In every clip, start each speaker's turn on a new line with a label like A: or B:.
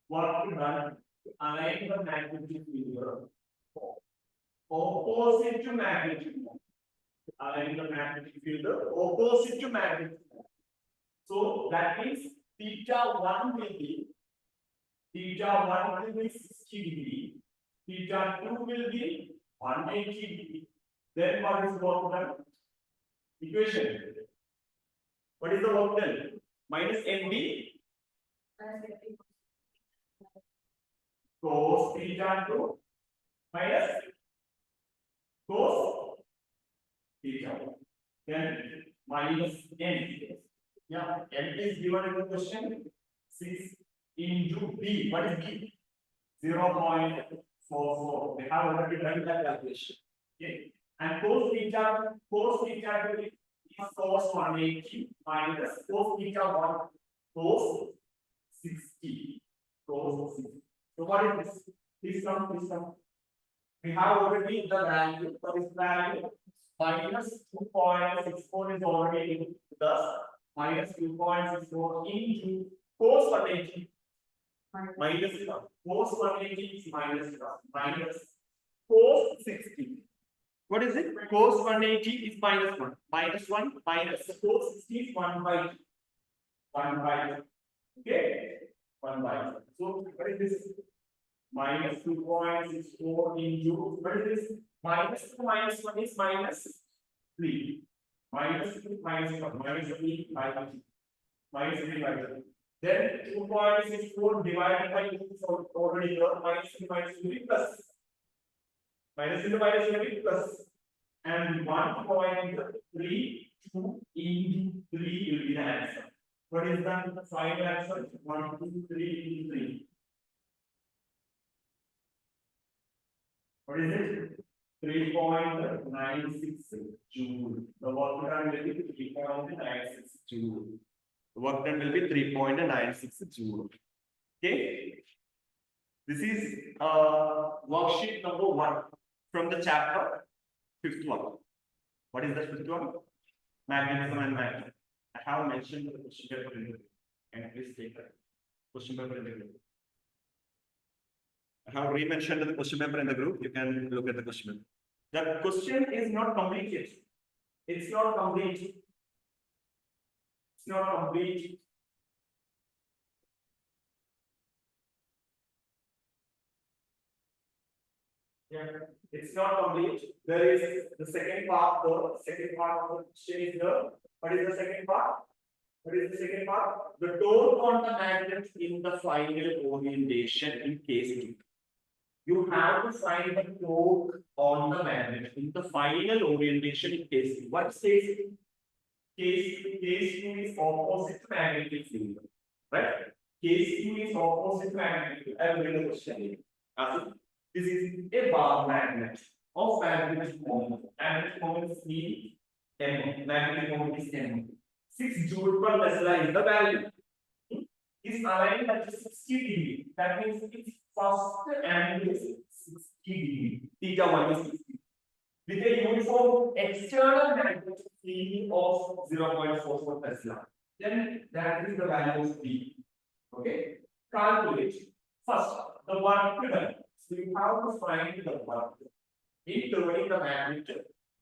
A: Work done to align the magnetic field opposite to magnetic field. Align the magnetic field opposite to magnetic field. So that means theta 1 will be 60 degree, theta 2 will be 180 degree. Then what is work done? Equation. What is the work done? Minus ND cos theta 2 minus cos theta 1. Then minus N. Yeah, N is given in the question 6 into B. What is B? 0.44. We have already done that calculation. Okay. And cos theta 2 is cos 180 minus cos theta 1 cos 60. Cos 60. So what is this? Please come. We have already the value for this value. Minus 2.64 is already in thus minus 2.64 into cos 180. Minus cos 180 is minus cos 60. What is it? Cos 180 is minus 1. Minus 1 minus cos 60 is 1 by 2. Okay? 1 by 2. So what is this? Minus 2.64 into what is this? Minus 2 minus 1 is minus 3. Minus 2 minus 1 minus 3 by 2. Minus 3 by 2. Then 2.64 divided by 2 is already here. Minus 3 minus 3 plus. Minus into minus 3 plus. And 1.32 into 3 will be the answer. What is the final answer? 1, 2, 3 into 3. What is it? 3.96 joule. The work done will be 3.96 joule. The work done will be 3.96 joule. Okay. This is worksheet number 1 from the chapter 5th one. What is the 5th one? Magnetism and magnet. I have mentioned the question paper in the group. And please take the question paper in the group. I have re-mentioned the question paper in the group. You can look at the question paper. The question is not complete yet. It's not complete. It's not complete. Yeah, it's not complete. There is the second part. The second part of the question is the. What is the second part? What is the second part? The torque on the magnet in the final orientation in case 2. You have to find the torque on the magnet in the final orientation in case 2. What case? Case 2 is opposite to magnetic field. Right? Case 2 is opposite to magnetic field. I will read the question. This is a bar magnet of magnetic moment. Magnetic moment is mean M. Magnetic moment is M. 6 joule per Tesla is the value. Is aligned at 60 degree. That means its first angle is 60 degree. Theta 1 is 60. With a uniform external magnetic field of 0.44 Tesla. Then that is the value of B. Okay? Calculate. First, the work done. So you have to find the work in turning the magnet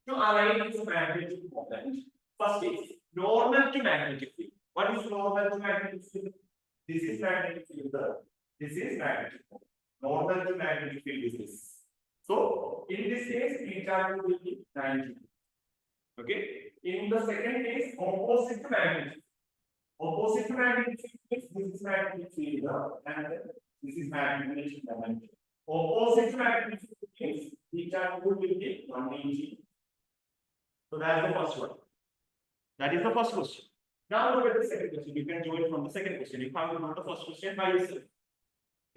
A: to align its magnetic moment. First is normal to magnetic field. What is normal to magnetic field? This is magnetic field. This is magnetic field. Normal to magnetic field is this. So in this case, theta will be 90. Okay. In the second case, opposite to magnetic field. Opposite to magnetic field, this is magnetic field and this is magnetic moment. Opposite to magnetic field is theta will be 180. So that's the first one. That is the first question. Now look at the second question. You can join from the second question. You have to know the first question by yourself.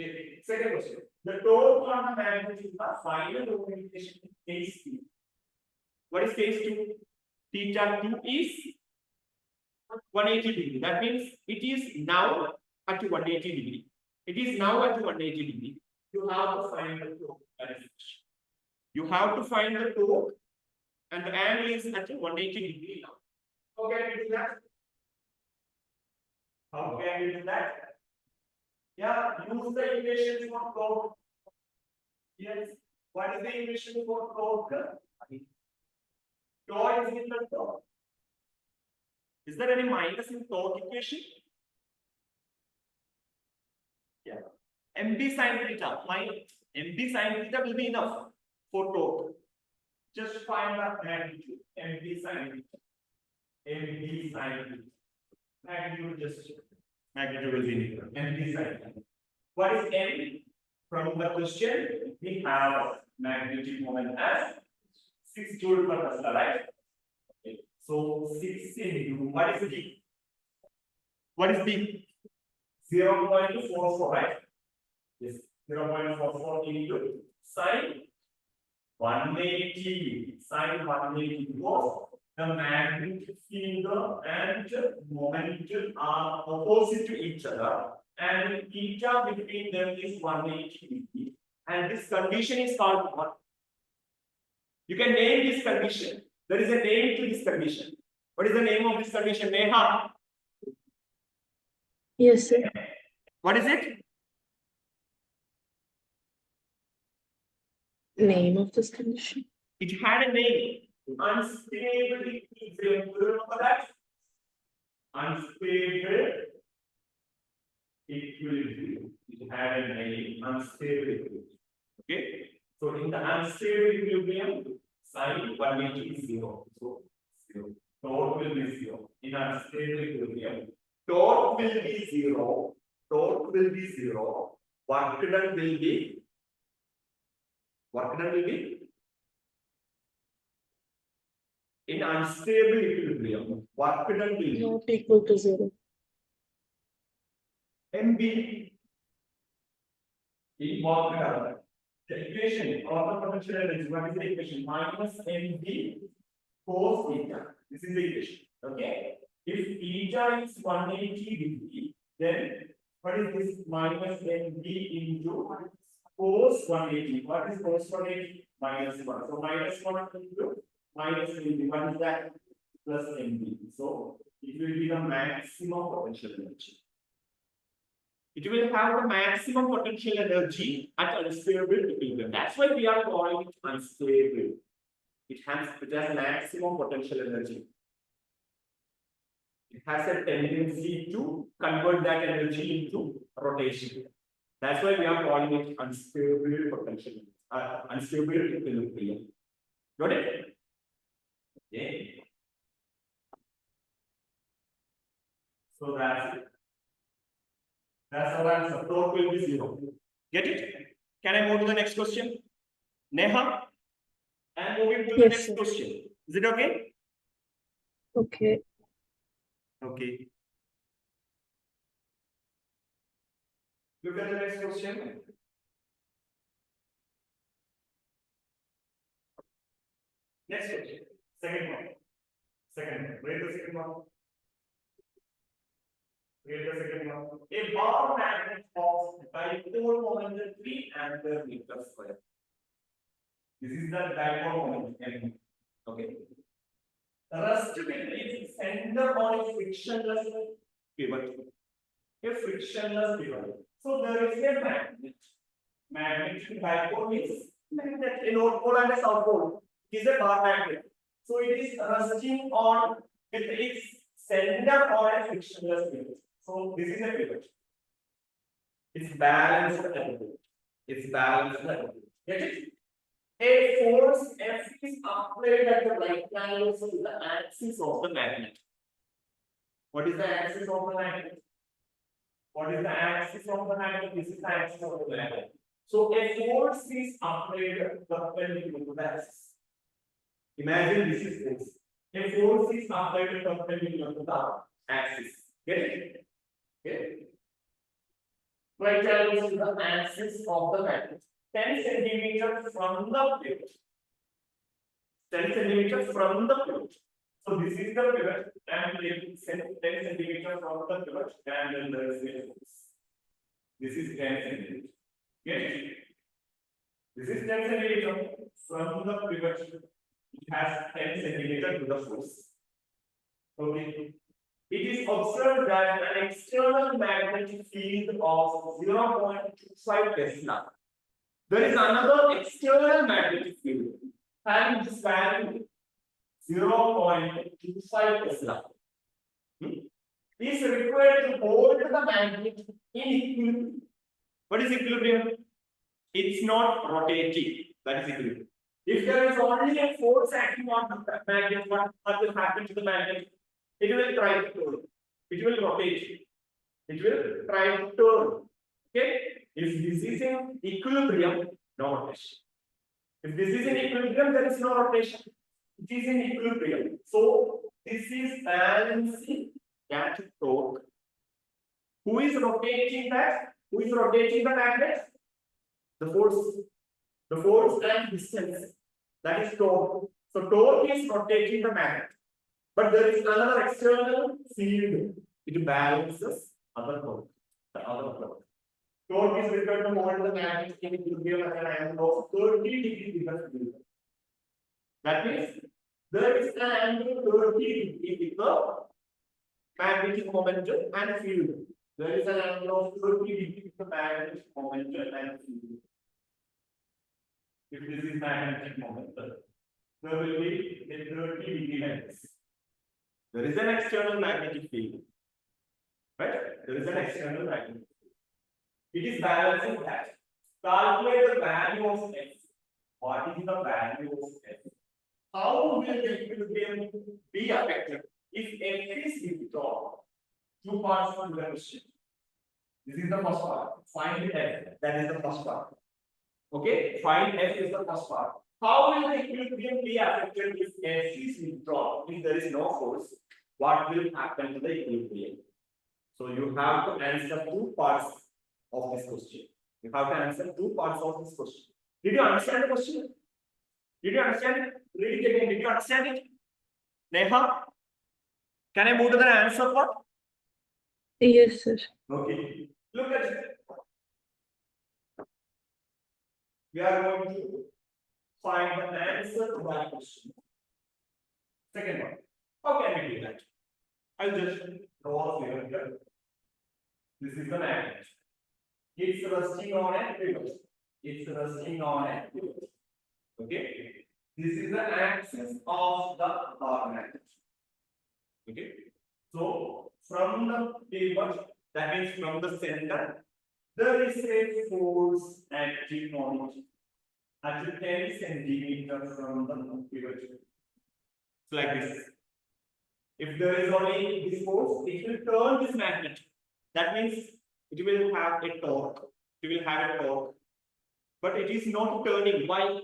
A: Okay. Second question. The torque on the magnet is the final orientation in case 2. What is case 2? Theta 2 is 180 degree. That means it is now at 180 degree. It is now at 180 degree. You have to find the torque. You have to find the torque, and the angle is at 180 degree now. Okay, do that. How can we do that? Yeah, use the equations for torque. Yes. What is the equation for torque? Torque is equal to torque. Is there any minus in torque equation? Yeah. MD sin theta. My MD sin theta will be enough for torque. Just find the magnitude. MD sin theta. MD sin theta. Magnitude will be equal. MD sin theta. What is M? From the question, we have magnetic moment as 6 joule per Tesla, right? Okay. So 6 into what is B? What is B? 0.44, right? Yes, 0.44 into sine 180. Sine 180 because the magnetic field and moment are opposite to each other, and theta between them is 180 degree. And this condition is called what? You can name this condition. There is a name to this condition. What is the name of this condition? Neha?
B: Yes, sir.
A: What is it?
B: Name of this condition.
A: It had a name. Unstable equilibrium. Do you remember that? Unstable equilibrium. It had a name. Unstable equilibrium. Okay. So in the unstable equilibrium, sine 180 is 0. So 0. Torque will be 0. In unstable equilibrium, torque will be 0. Torque will be 0. Work done will be. Work done will be. In unstable equilibrium, work done will be.
B: Not equal to 0.
A: MB in work done. The equation of the potential energy, what is the equation? Minus MB cos theta. This is the equation. Okay. If theta is 180 degree, then what is this? Minus MB into cos 180. What is cos 180? Minus 1. So minus 1 into minus MB. What is that? Plus MB. So it will be the maximum potential energy. It will have the maximum potential energy at unstable equilibrium. That's why we are calling it unstable. It has maximum potential energy. It has a tendency to convert that energy into rotation. That's why we are calling it unstable potential, unstable equilibrium. Got it? Okay. So that's it. That's our answer. Torque will be 0. Get it? Can I move to the next question? Neha? And moving to the next question. Is it okay?
B: Okay.
A: Okay. Look at the next question. Next question. Second one. Read the second one. Read the second one. A bar magnet of dipole moment 3 ampere meter square. This is the dipole moment. Okay. Rest will be center on a frictionless pivot. A frictionless pivot. So there is a magnet. Magnetic dipole is magnet. A north pole and a south pole. It is a bar magnet. So it is resting on with its center on a frictionless pivot. So this is a pivot. It's balanced at the pivot. It's balanced at the pivot. Get it? A force F is applied at the right angles to the axis of the magnet. What is the axis of the magnet? What is the axis of the magnet? This is the axis of the magnet. So a force is applied perpendicular to the axis. Imagine this is this. A force is applied perpendicular to the axis. Get it? Okay. Right angles to the axis of the magnet. 10 centimeters from the pivot. 10 centimeters from the pivot. So this is the pivot, and 10 centimeters from the pivot, and then there is a force. This is 10 centimeters. Get it? This is 10 centimeters from the pivot. It has 10 centimeters to the force. Okay. it is observed that an external magnetic field of 0.25 Tesla. There is another external magnetic field having this value 0.25 Tesla. Is required to hold the magnet in equilibrium. What is equilibrium? It's not rotating. That is equilibrium. If there is only a force acting on the magnet, what will happen to the magnet? It will try to turn. It will rotate. It will try to turn. Okay? If this is in equilibrium, no rotation. If this is in equilibrium, there is no rotation. It is in equilibrium. So this is balancing that torque. Who is rotating that? Who is rotating the magnet? The force. The force and distance. That is torque. So torque is rotating the magnet. But there is another external field. It balances other torque. The other torque. Torque is required to hold the magnet in equilibrium at an angle of 30 degrees. That means there is an angle 30 degrees with the magnetic momentum and field. There is an angle of 30 degrees with the magnetic momentum and field. If this is magnetic momentum, there will be a 30 degree length. There is an external magnetic field. Right? There is an external magnetic field. It is balancing that. Calculate the value of x. What is the value of x? How will the equilibrium be affected if f is withdrawn? Two parts to the question. This is the first part. Find f. That is the first part. Okay? Find f is the first part. How will the equilibrium be affected if f is withdrawn? If there is no force, what will happen to the equilibrium? So you have to answer two parts of this question. You have to answer two parts of this question. Did you understand the question? Did you understand it? Read it again. Did you understand it? Neha? Can I move to the answer part?
B: Yes, sir.
A: Okay. Look at it. We are going to find the answer to that question. Second one. How can we do that? I'll just draw a figure here. This is the magnet. It's resting on a pivot. It's resting on a pivot. Okay. This is the axis of the magnet. Okay. So from the pivot, that means from the center, there is a force acting on it at 10 centimeters from the pivot. It's like this. If there is only this force, it will turn this magnet. That means it will have a torque. It will have a torque. But it is not turning. Why?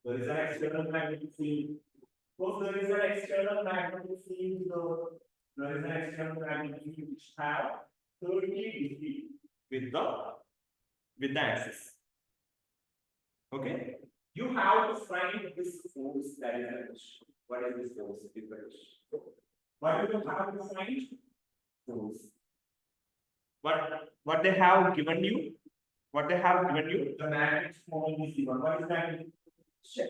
A: There is an external magnetic field. Because there is an external magnetic field, there is an external magnetic field which have 30 degree with the axis. Okay? You have to find this force that is the question. What is this force? Is the question. What do you have to find? Force. What they have given you? What they have given you? The magnetic moment is given. What is magnetic? Check.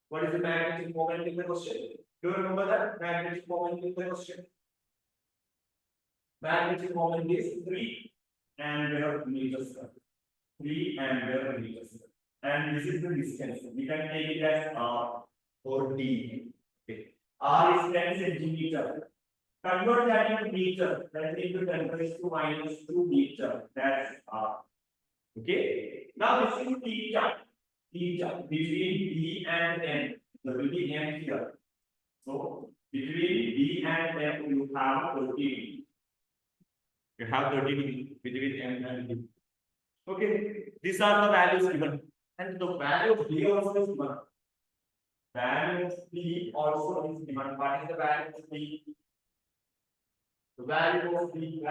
A: What is the magnetic moment in the question? Do you remember that magnetic moment in the question? Magnetic moment is 3 ampere meters. 3 ampere meters. And this is the distance. We can take it as R or D. Okay. R is 10 centimeter. Convert that into meter. That is into 10 raised to minus 2 meter. That's R. Okay. Now this is theta. Theta between B and N. There will be N here. So between B and M you have 30 degree. You have 30 degree between M and B. Okay. These are the values given. And the value of B also is given. Value of B also is given. What is the value of B? The value of B is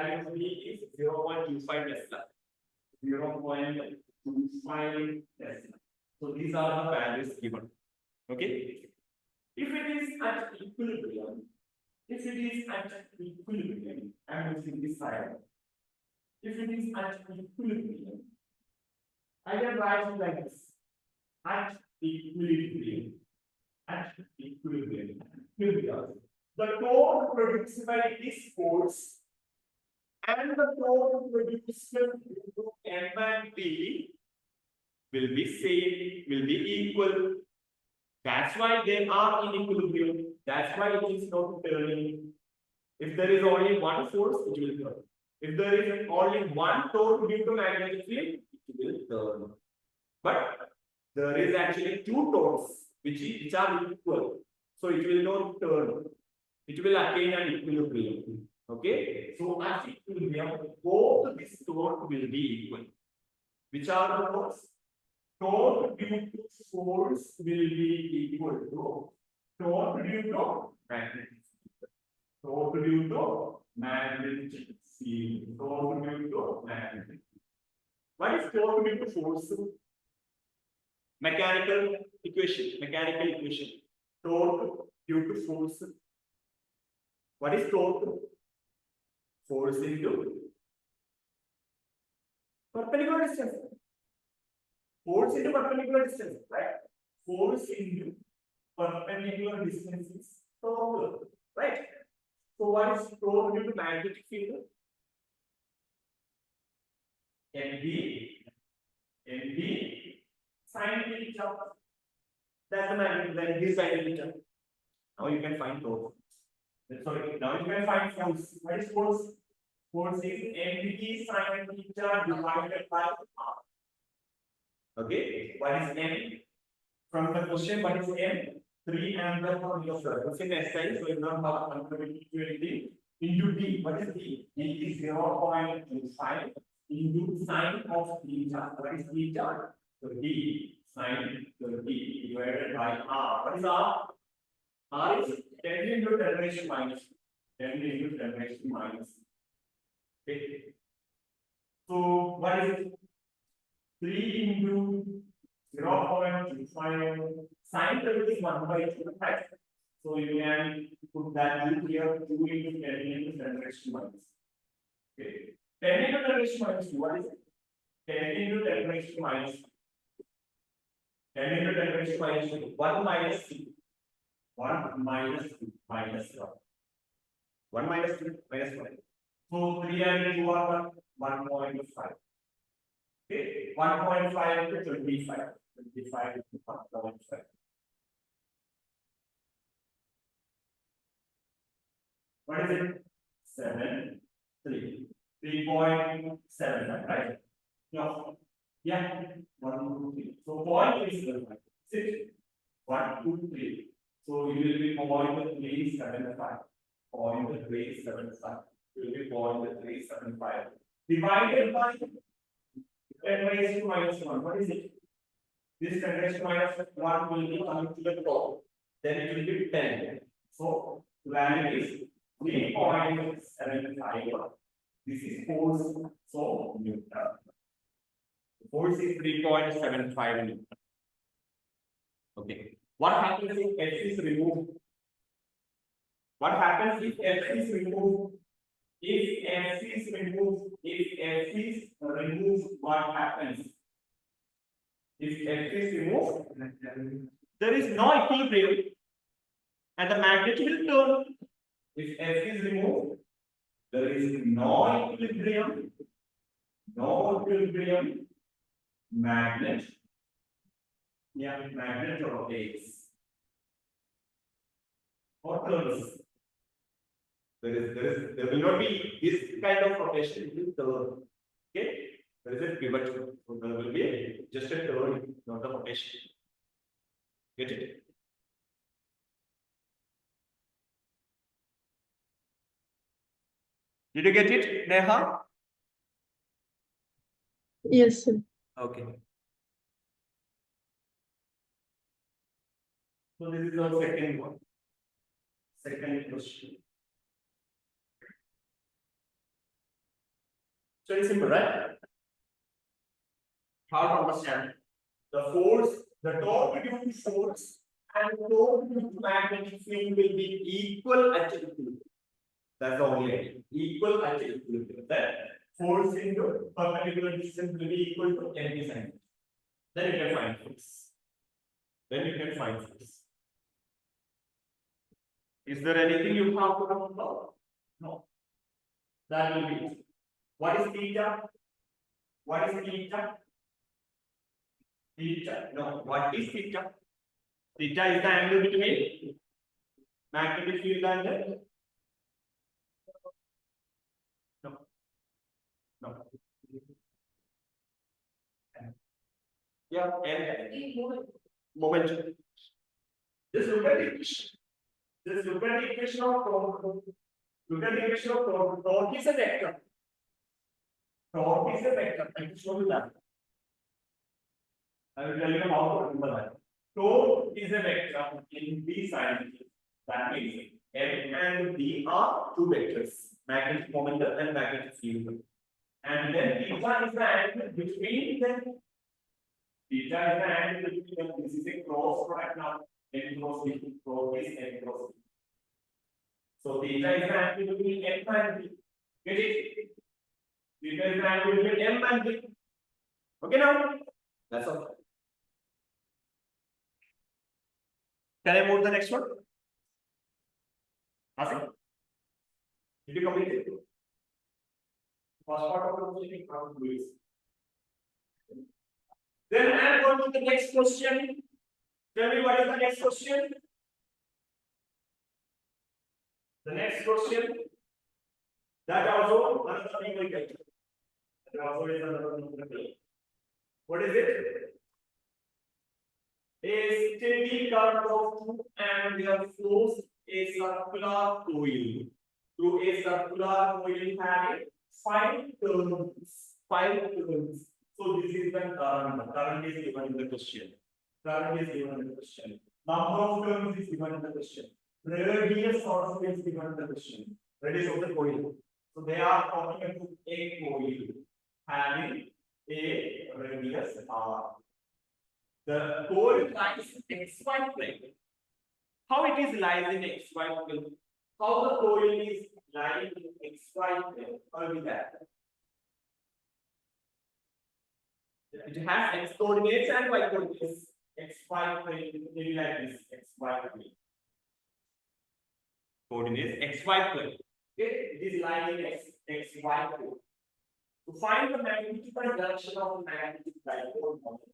A: 0.25 Tesla. 0.25 Tesla. So these are the values given. Okay. If it is at equilibrium, I'm using this side. If it is at equilibrium, I can write it like this. At equilibrium. the torque produced by this force and the torque produced due to M and P will be same, will be equal. That's why they are in equilibrium. That's why it is not turning. If there is only one force, it will turn. If there is only one torque due to magnetic field, it will turn. But there is actually two torques which are equal. So it will not turn. It will attain an equilibrium. Okay. So at equilibrium, both these torque will be equal. Which are the torques? Torque due to force will be equal to torque due to magnetic field. Torque due to magnetic field. Torque due to magnetic field. What is torque due to force? Mechanical equation. Torque due to force. What is torque? Force into perpendicular distance. Force into perpendicular distance, right? Force into perpendicular distance is torque, right? So what is torque due to magnetic field? MB sin theta. That's the magnetic, then this sin theta. Now you can find torque. Sorry, now you can find force. What is force? Force is MB sin theta divided by R. Okay, what is M? From the question, what is M? 3 ampere per meter. It's in SI, so you don't have contributing into D. What is D? D is 0.25 into sine of theta. What is theta? So D sine 30 divided by R. What is R? R is 10 into 10 raised to minus 10 into 10 raised to minus. Okay. So what is it? 3 into 0.25 sine 30 is 1 by 2, right? So you can put that here 2 into 10 into 10 raised to minus. Okay. 10 into 10 raised to minus 2, what is it? 10 into 10 raised to minus 2. 10 into 10 raised to minus 2. 1 minus 2. 1 minus 2 minus 1. 1 minus 2 minus 1. So 3 and 2 are 1.5. Okay, 1.5 into 25. 25 into 1.5. What is it? 7, 3. 3.7, right? No. Yeah. 1, 2, 3. So point is 6. 1, 2, 3. So you will be 0.375. 0.375. You will be 0.375. Divided by 10 raised to minus 1. What is it? This 10 raised to minus 1 will be coming to the top. Then it will be 10. So the value is 3.75. This is force. So Newton. Force is 3.75 Newton. Okay. What happens if F is removed? What happens if F is removed? If F is removed, what happens? If F is removed, there is no equilibrium and the magnet will turn. If F is removed, there is no equilibrium, magnet rotates or turns. There will not be this kind of rotation, it will turn. Okay, there is a pivot, so there will be just a turn, not a rotation. Get it? Did you get it, Neha?
B: Yes, sir.
A: Okay. So this is our second one. Second question. So it's simple, right? How to understand? The force, the torque due to force and torque due to magnetic field will be equal at equilibrium. That's the only idea. Equal at equilibrium. Then force into perpendicular distance will be equal to mv sin. Then you can find force. Is there anything you have to remember? No. That will be it. What is theta? What is theta? Theta. No. What is theta? Theta is the angle between magnetic field and the... No. No. Yeah. And moment. Just look at the equation. Just look at the equation of torque. Look at the equation of torque. Torque is a vector. Torque is a vector. I will show you that. I will tell you how to remember that. Torque is a vector in B sine. That means M and B are two vectors, magnetic momentum and magnetic field. And then theta is the angle between them. Theta is the angle between them. This is a cross product now. M cross B, cross is M cross B. So theta is the angle between M and B. Get it? Theta is the angle between M and B. Okay now? That's all. Can I move to the next one? Asim? Did you complete it? First part of the question, how to do this. Then I am going to the next question. Tell me what is the next question? The next question. That also another numerical. That also is another numerical. What is it? A steady current of 2 ampere flows a circular coil through a circular coil having 5 turns. 5 turns. So this is the current. Current is given in the question. Current is given in the question. Number of turns is given in the question. Radius also is given in the question. Radius of the coil. So they are talking about a coil having a radius r. The coil lies in XY plane. How it is lies in XY plane? How the coil is lying in XY plane? How will be that? It has X coordinates and Y coordinates. XY plane, maybe like this, XY plane. Coordinates XY plane. Okay, it is lying in XY plane. To find the magnetic direction of the magnetic dipole moment.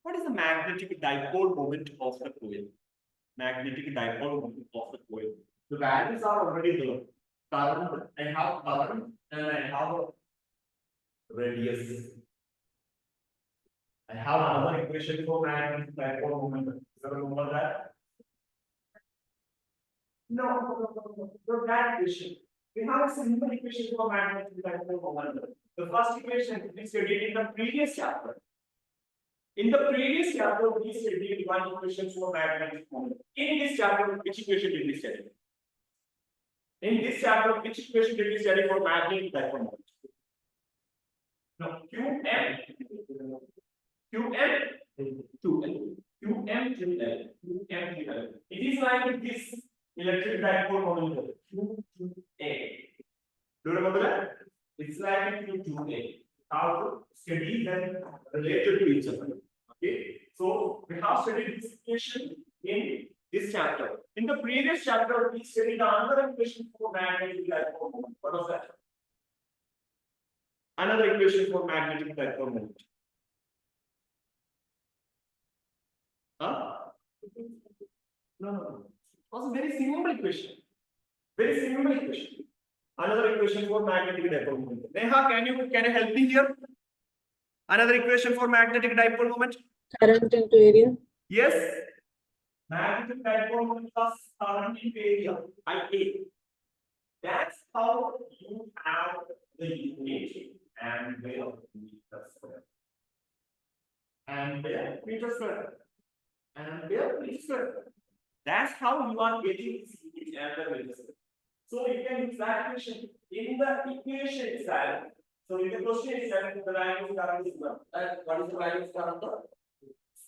A: What is the magnetic dipole moment of the coil? Magnetic dipole moment of the coil. The values are already there. Current, I have current and I have a radius. I have another equation for magnetic dipole moment. Is that remember that? No, that equation. We have a simple equation for magnetic dipole moment. The first equation we studied in the previous chapter. In the previous chapter, we studied one equation for magnetic moment. In this chapter, which equation did we study? In this chapter, which equation did we study for magnetic dipole moment? No, QM, it is like this electric dipole moment, QA. Do you remember that? It's like Q2A. How to study them related to each other. Okay, so we have studied this equation in this chapter. In the previous chapter, we studied another equation for magnetic dipole moment. What was that? Another equation for magnetic dipole moment. Huh? No. It was a very simple equation. Very simple equation. Another equation for magnetic dipole moment. Neha, can you help me here? Another equation for magnetic dipole moment.
B: Current into area.
A: Yes. Magnetic dipole moment plus current into area. IA. That's how you have the unit ampere meter square. Ampere meter square. Ampere meter square. That's how you are getting this unit ampere meter square. So you can use that equation in the equation itself. So in the question itself, the value of current is what? What is the value of current?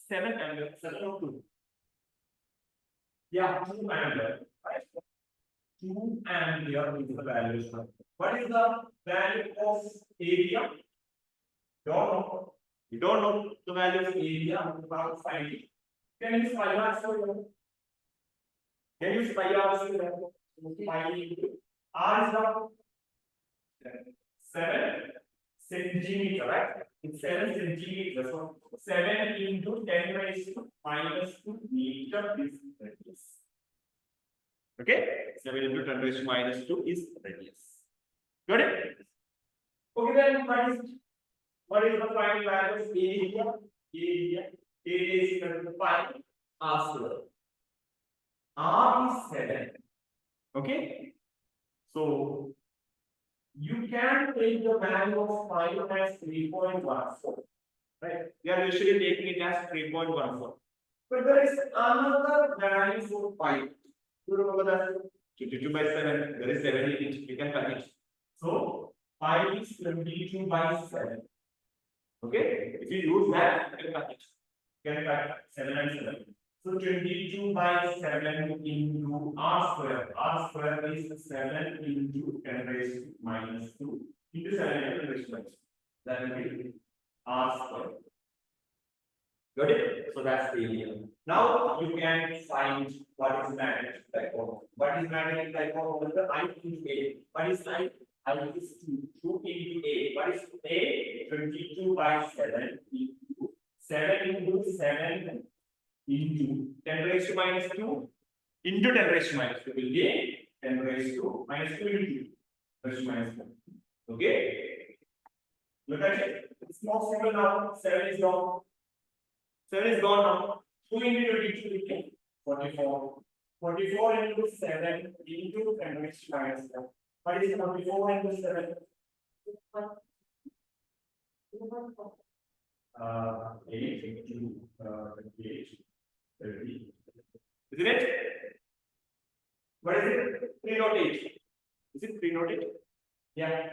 A: 7 ampere, 7 or 2. Yeah, 2 ampere. Right? 2 ampere is the value of current. What is the value of area? Don't know. You don't know the value of area. About 5. Can you find that for you? Can you use pi also? Pi into R is what? 7 centimeter, right? It's 7 centimeters. So 7 into 10 raised to minus 2 meter is radius. Okay? 7 into 10 raised to minus 2 is radius. Got it? Okay, then what is the final value of area? Area is equal to pi r square. R is 7. Okay? So you can take the value of pi as 3.14. Right? We are usually taking it as 3.14. But there is another value for pi. You remember that? 22 by 7. There is 7 in it. You can cut it. So pi is 22 by 7. Okay? If you use that, you can cut it. You can cut 7 and 7. So 22 by 7 into r square. R square is 7 into 10 raised to minus 2 into 7 into 10 raised to minus 2. That will be r square. Got it? So that's the area. Now you can find what is magnetic dipole. What is magnetic dipole? What is the I into A? What is I? I is 2. 2 into A. What is A? 22 by 7 into 7 into 7 into 10 raised to minus 2 into 10 raised to minus 2 will be 10 raised to minus 2 into 2 raised to minus 2. Okay? Look at it. It's more simple now. 7 is gone. 7 is gone now. 2 into 22 will be 44. 44 into 7 into 10 raised to minus 1. What is 44 into 7? 8 into 28. 30. Isn't it? What is it? 308. Is it 308? Yeah.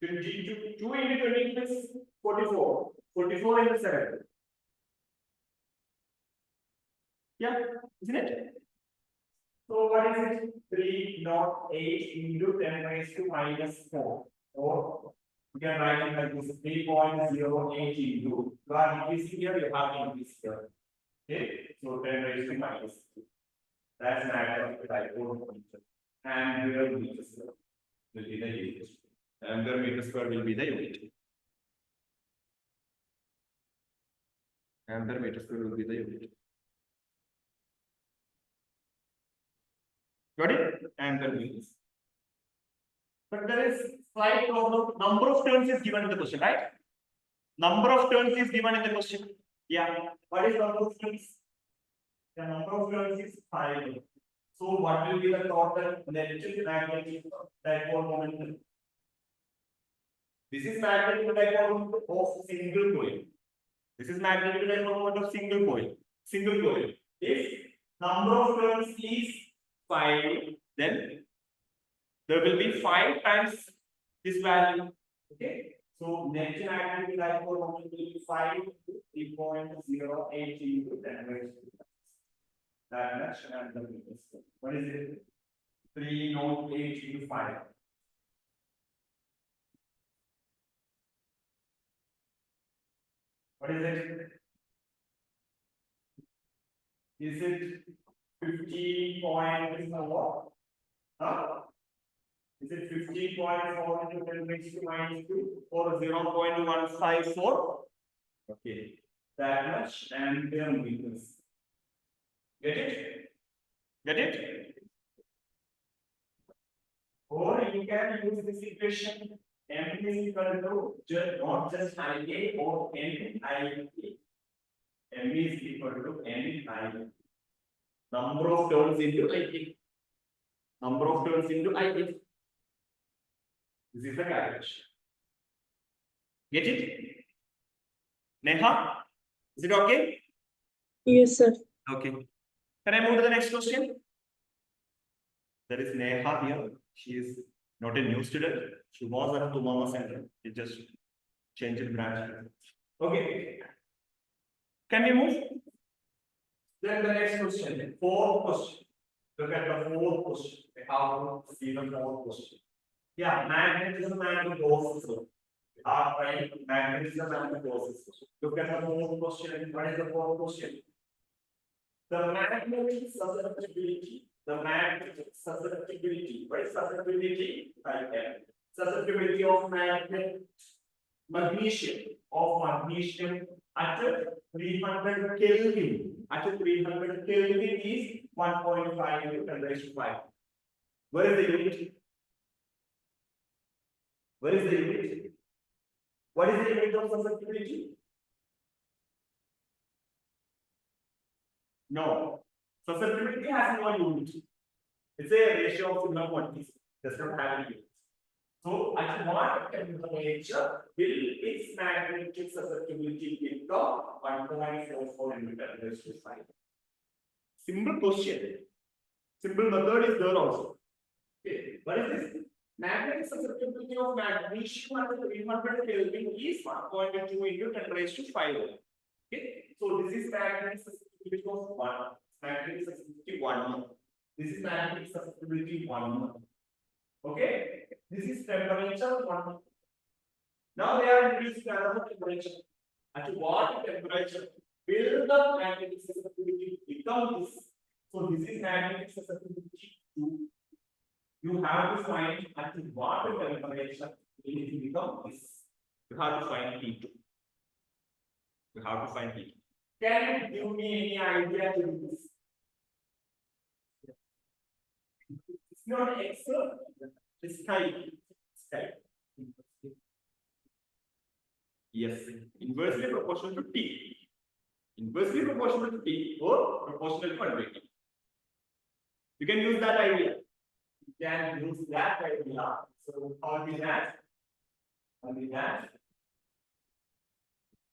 A: 22, 2 into 20 is 44. 44 into 7. Yeah, isn't it? So what is it? 308 into 10 raised to minus 4. Or you can write it like this: 3.08 into. You are increasing here, you have to increase here. Okay, so 10 raised to minus 2. That's an atom dipole function. And here meter square will be the unit. And the meter square will be the unit. And the meter square will be the unit. Got it? And the means. But there is slight problem. Number of turns is given in the question, right? Number of turns is given in the question. Yeah. What is number of turns? The number of turns is 5. So what will be the total net magnetic dipole moment? This is magnetic dipole moment of single coil. This is magnetic dipole moment of single coil. Single coil. If number of turns is 5, then there will be 5 times this value. Okay. So net magnetic dipole moment will be 5 into 3.08 into 10 raised to that much, and the meters. What is it? 308 into 5. What is it? Is it 50.4? Huh? Is it 50.4 into 10 raised to minus 2 or 0.154? Okay, that much, and their meters. Get it? Get it? Or you can use this equation. M is equal to not just IA or NIA. M is equal to NIA. Number of turns into IA. Number of turns into IA. This is the calculation. Get it? Neha? Is it okay?
B: Yes, sir.
A: Okay. Can I move to the next question? There is Neha here. She is not a new student. She was at Tumama Center. She just changed branch. Okay. Can we move? Then the next question. Fourth question. Look at the fourth question. How to see the fourth question. Yeah, magnetism and the forces. Right, magnetism and the forces. Look at the fourth question. What is the fourth question? The magnetic susceptibility. The magnetic susceptibility. What is susceptibility? Right there. Susceptibility of magnesium at 300 Kelvin. At 300 Kelvin is 1.5 into 10 raised to 5. Where is the unit? Where is the unit? What is the unit of susceptibility? No. Susceptibility has no unit. It's a ratio of similar quantities. Does not have any unit. So, at what temperature will its magnetic susceptibility become 1.44 into 10 raised to 5? Simple question. Simple method is there also. Okay. What is this? Magnetic susceptibility of magnesium at 300 Kelvin is 1.2 into 10 raised to 5. Okay. So, this is magnetic susceptibility of 1. Magnetic susceptibility 1. This is magnetic susceptibility 1. Okay. This is temperature 1. Now they are increasing another temperature. At what temperature will the magnetic susceptibility become this? So this is magnetic susceptibility 2. You have to find at what temperature will it become this. You have to find T2. You have to find T2. Can you give me any idea to do this? It's not Excel. It's type. Yes, inversely proportional to T. Inversely proportional to T or proportional to 1 T. You can use that idea. You can use that idea. So, how is that? How is that?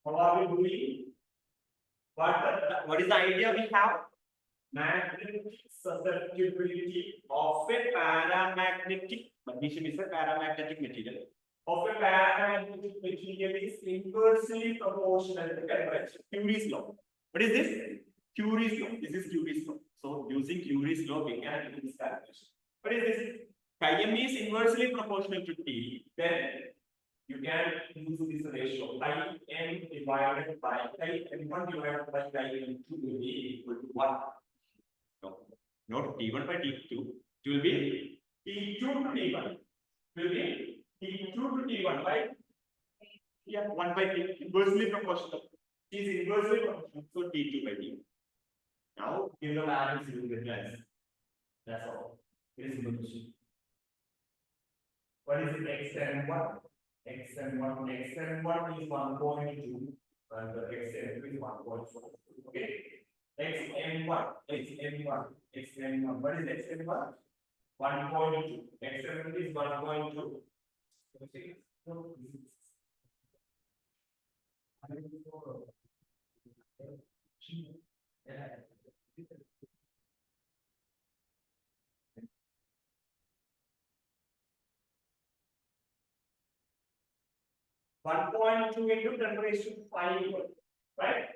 A: How are we doing? What is the idea we have? Magnetic susceptibility of a paramagnetic. Magnesium is a paramagnetic material. Of a paramagnetic material is inversely proportional to temperature. Curie's law. What is this? Curie's law. This is Curie's law. So using Curie's law, we can do this calculation. What is this? Chi m is inversely proportional to T. Then you can use this ratio. Chi m divided by chi m1 divided by chi m2 will be equal to 1. No, not T1 by T2. It will be T2 to T1. It will be T2 to T1 by 1 by T. Inversely proportional. T is inversely proportional. So T2 by T. Now give the values you will get the answer. That's all. Very simple question. What is it? Xn1? Xn1 is 1.2 and the Xn2 is 1.4. Okay. Xn1. What is Xn1? 1.2. Xn2 is 1.2. One point two into 10 raised to 5, right?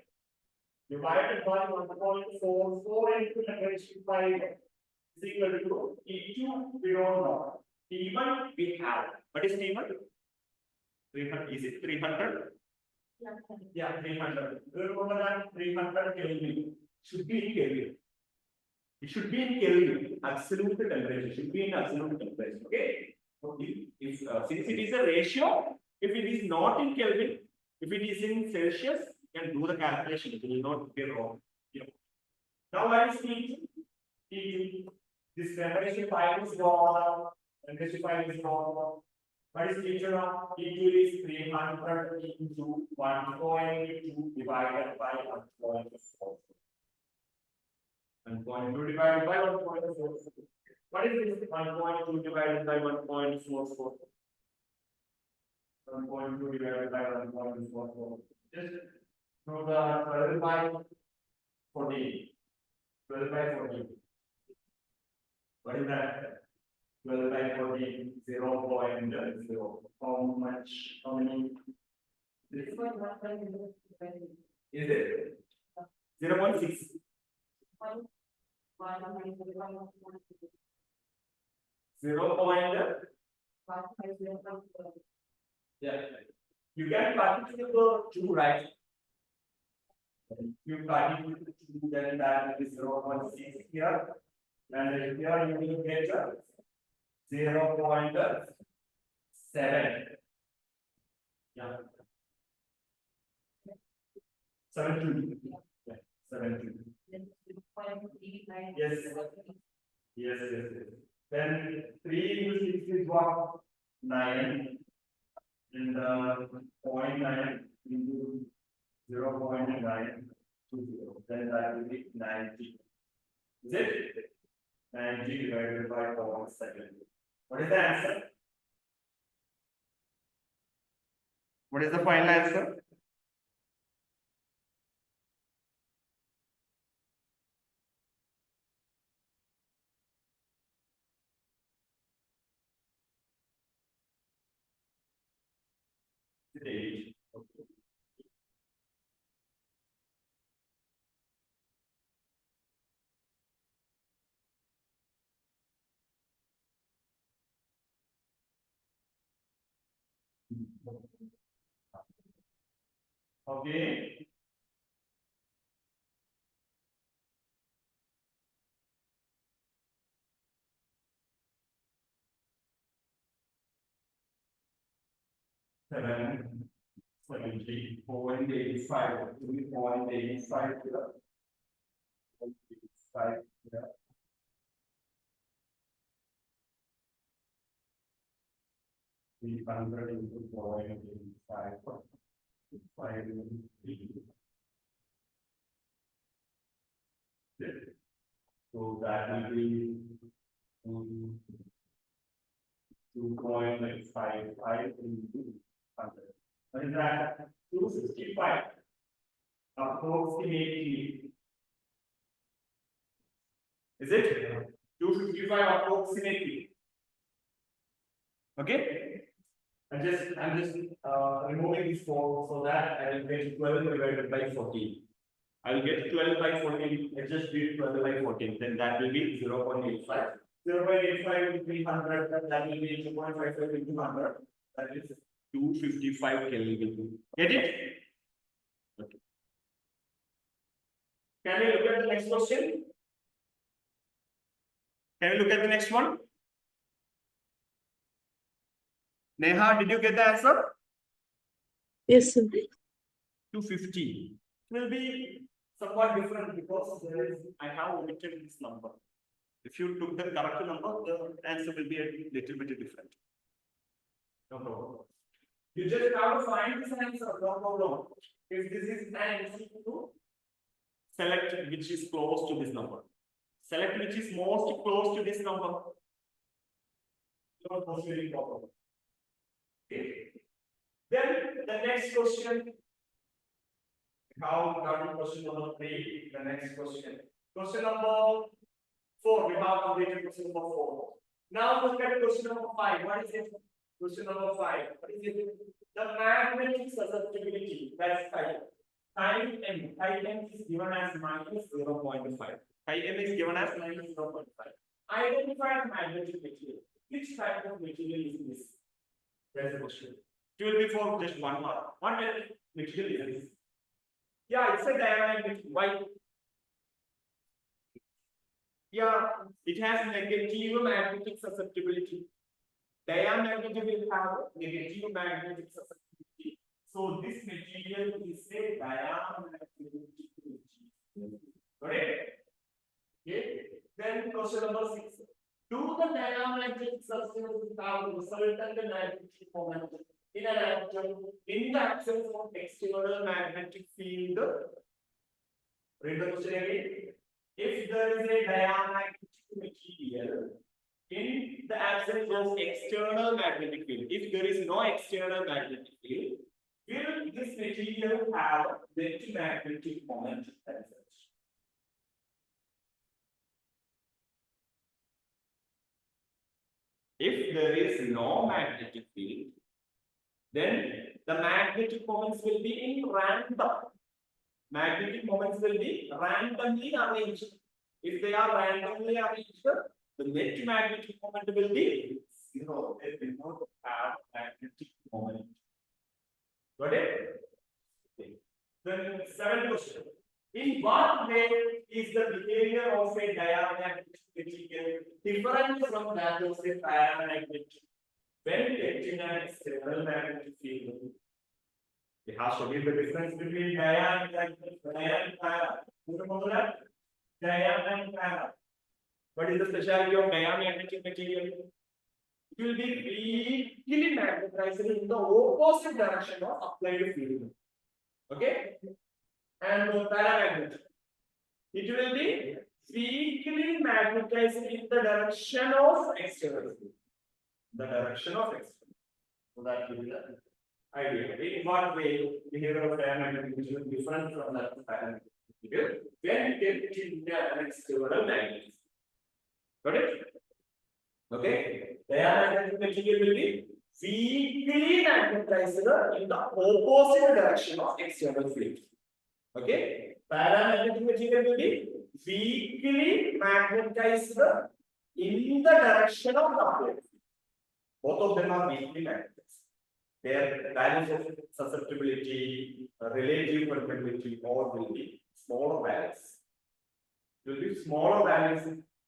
A: Divided by 1.44 into 10 raised to 5 is equal to T2 we don't know. T1 we have. What is T1? 300. Is it 300? Yeah, 300. Remember that 300 Kelvin should be in Kelvin. It should be in Kelvin. Absolute temperature should be in absolute temperature. Okay. So if since it is a ratio, if it is not in Kelvin, if it is in Celsius, you can do the calculation. It will not be wrong. Yeah. Now what is T2? T2. This temperature 5 is gone. Temperature 5 is gone. What is T2 now? T2 is 300 into 1.2 divided by 1.4. 1.2 divided by 1.4. What is this? 1.2 divided by 1.44. 1.2 divided by 1.44. Just do the 12 by 14. 12 by 14. What is that? 12 by 14, 0.0. How much? How many? Is it? 0.6. Yeah. You can cut it to the 2, right? You cut it to then that will be 0.6 here. And here you will get 0.7. Yeah. 7.2. Yeah. 7.2. Yes. Yes. Then 3 into 6 is what? 9. And 0.9 into 0.920. Then that will be 90. Is it? 90 divided by 0.7. What is the answer? What is the final answer? Eight. Okay. Okay. Seven. 70.85. 3.85 here. 0.85 here. We convert into 0.85. 5 so that will be 2.55 into 100. What is that? 265. Approximately. Is it? 255 approximately. Okay. I'm just removing this 4 so that I will get 12 divided by 14. I will get 12 by 14. I just did 12 by 14. Then that will be 0.85. 0.85 into 300. That will be 2.55 into 100. That is 255 Kelvin. Get it? Okay. Can we look at the next question? Can we look at the next one? Neha, did you get the answer?
B: Yes, sir.
A: 250 will be somewhat different because I have omitted this number. If you took the correct number, the answer will be a little bit different. No problem. You just have to find this answer. No problem. If this is an MCQ, select which is close to this number. Select which is most close to this number. Not possibly problem. Okay. Then the next question. Now done question number 3. The next question. Question number 4. We have completed question number 4. Now look at question number 5. What is it? Question number 5. What is it? The magnetic susceptibility. That's phi. Phi m. Phi m is given as minus 0.5. Phi m is given as minus 0.5. Identify the magnetic material. Which type of material is this? That's the question. It will be for just one mark. What material is this? Yeah, it's a diamagnetic. Why? Yeah, it has negative magnetic susceptibility. Diamagnetic will have negative magnetic susceptibility. So this material is a diamagnetic material. Correct? Okay. Then question number 6. Do the diamagnetic substances have resultant magnetic moment in an atom in the absence of external magnetic field? Read the question again. If there is a diamagnetic material in the absence of external magnetic field, if there is no external magnetic field, will this material have net magnetic moment as such? If there is no magnetic field, then the magnetic moments will be in random. Magnetic moments will be randomly arranged. If they are randomly arranged, the net magnetic moment will be 0. They will not have magnetic moment. Got it? Okay. Then 7th question. In what way is the behavior of a diamagnetic material different from that of a paramagnetic? When kept in an external magnetic field, we have studied the difference between diam and para. Diam and para. What is the specialty of diamagnetic material? It will be weakly magnetized in the opposite direction of applied field. Okay? And paramagnetic, it will be weakly magnetized in the direction of external field. The direction of external. So that will be the idea. In what way behavior of diamagnetic material is different from that of paramagnetic material when kept in an external magnetism. Got it? Okay. Diamagnetic material will be weakly magnetized in the opposite direction of external field. Okay. Paramagnetic material will be weakly magnetized in the direction of the applied field. Both of them are weakly magnetized. Their values of susceptibility, relative permeability, all will be smaller values. It will be smaller values.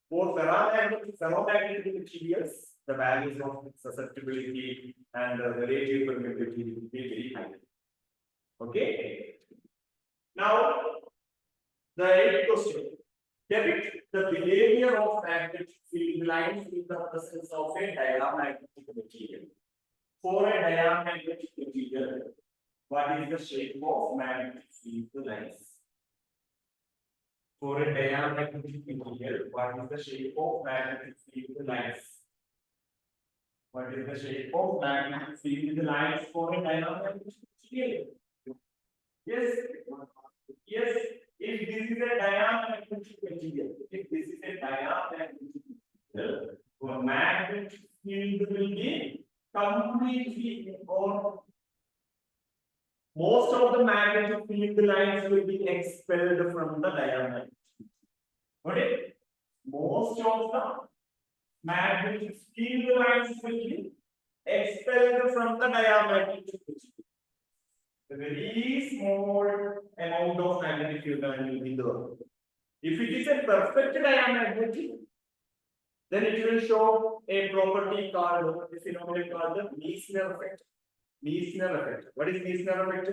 A: For ferromagnetic materials, the values of susceptibility and relative permeability will be very high. Okay. Now, the eighth question. Depict the behavior of magnetic field lines in the presence of a diamagnetic material. For a diamagnetic material, what is the shape of magnetic field lines? For a diamagnetic material, what is the shape of magnetic field lines? What is the shape of magnetic field lines for a diamagnetic material? Yes. Yes. If this is a diamagnetic material, the magnetic field will be completely, or most of the magnetic field lines will be expelled from the diamagnetic. Okay? Most of the magnetic field lines will be expelled from the diamagnetic material. A very small amount of magnetic field line will be there. If it is a perfect diamagnetic, then it will show a property called, a phenomenon called the Meissner effect. Meissner effect. What is Meissner effect?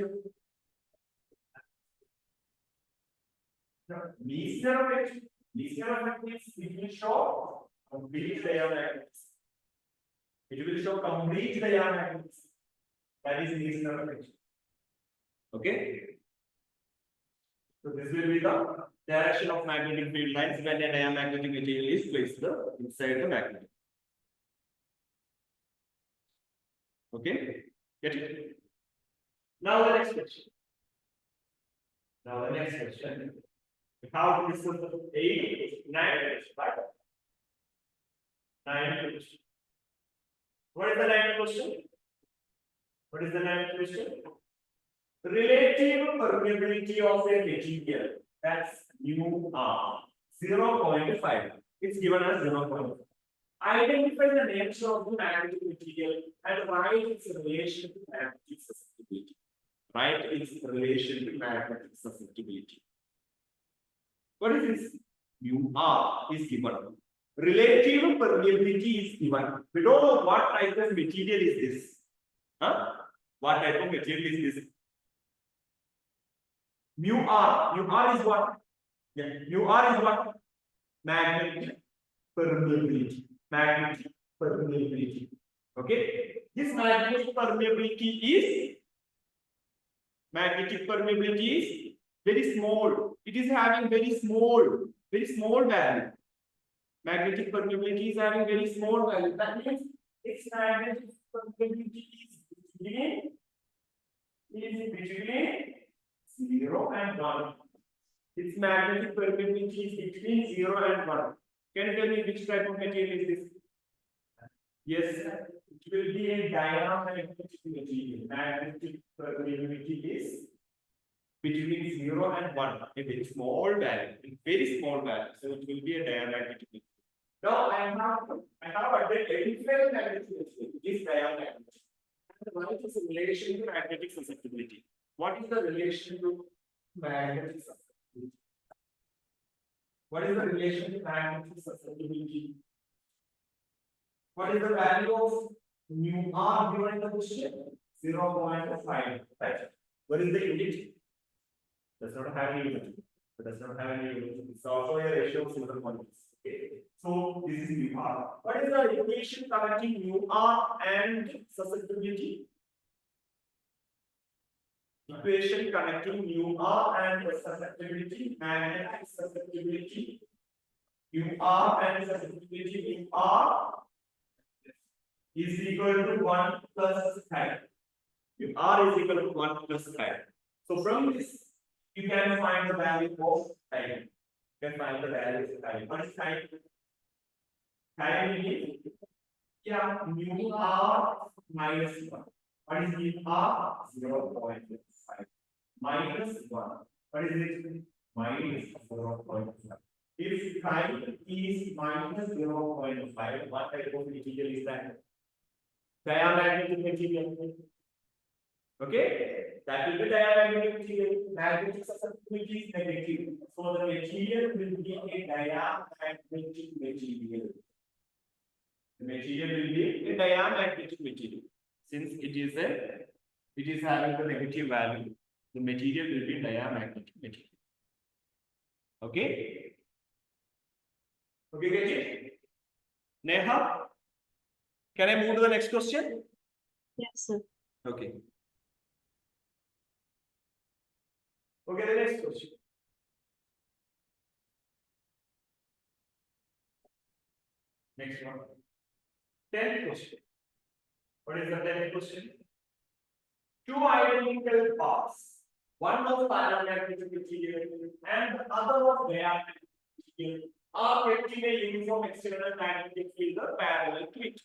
A: Meissner effect. Meissner effect means it will show complete diamagnetics. It will show complete diamagnetics. That is Meissner effect. Okay. So this will be the direction of magnetic field lines when a diamagnetic material is placed inside the magnet. Okay. Get it? Now the next question. How this is the 8, 9, right? 9 question. What is the 9th question? What is the 9th question? Relative permeability of a material, that's μr, 0.5. It's given as 0.5. Identify the nature of the magnetic material and write its relation to magnetic susceptibility. Write its relation to magnetic susceptibility. What is this? μr is given. Relative permeability is given. We don't know what type of material is this. Huh? What type of material is this? μr is what? Yeah, μr is what? Magnetic permeability. Magnetic permeability. Okay. This magnetic permeability is very small. It is having very small value. Magnetic permeability is having very small value. That means its magnetic permeability is between 0 and 1. Its magnetic permeability is between 0 and 1. Can you tell me which type of material is this? Yes, it will be a diamagnetic material. Magnetic permeability is between 0 and 1. A very small value. So it will be a diamagnetic material. Now I have identified magnetic material. It is diamagnetic. And what is the relation to magnetic susceptibility? What is the relation to magnetic susceptibility? What is the relation to magnetic susceptibility? What is the value of mu r given in the question? 0.5, right? What is the unit? Does not have any unit. It does not have any unit. It's also a ratio of single quantities. Okay. So this is mu r. What is the equation connecting mu r and susceptibility? Equation connecting mu r and susceptibility, magnetic susceptibility. Mu r and susceptibility mu r is equal to 1 plus chi. Mu r is equal to 1 plus chi. So from this, you can find the value of time. You can find the value of time. What is time? Time is mu r minus 1. What is mu r? 0.5 minus 1. What is it? Minus 0.5. If time is minus 0.5, what type of material is that? Diamagnetic material. Okay, that will be diamagnetic material. Magnetic susceptibility is negative. So the material will be a diamagnetic material. The material will be a diamagnetic material. Since it is having the negative value, the material will be diamagnetic material. Okay? Okay, get it? Neha, can I move to the next question?
B: Yes, sir.
A: Okay. Okay, the next question. Next one. 10th question. What is the 10th question? Two identical parts, one of paramagnetic material and the other of diamagnetic material, are kept in a uniform external magnetic field parallel to it.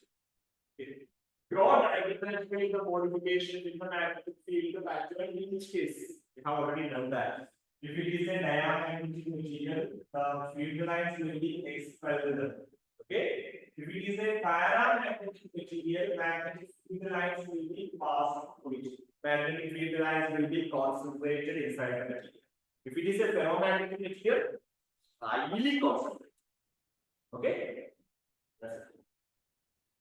A: Okay. Draw diagonally the modification in the magnetic field actually in each case. We have already done that. If it is a diamagnetic material, the field lines will be expelled. Okay. If it is a paramagnetic material, magnetic field lines will be passed through it. Magnetic field lines will be concentrated inside the material. If it is a ferromagnetic material, highly concentrated. Okay. That's it.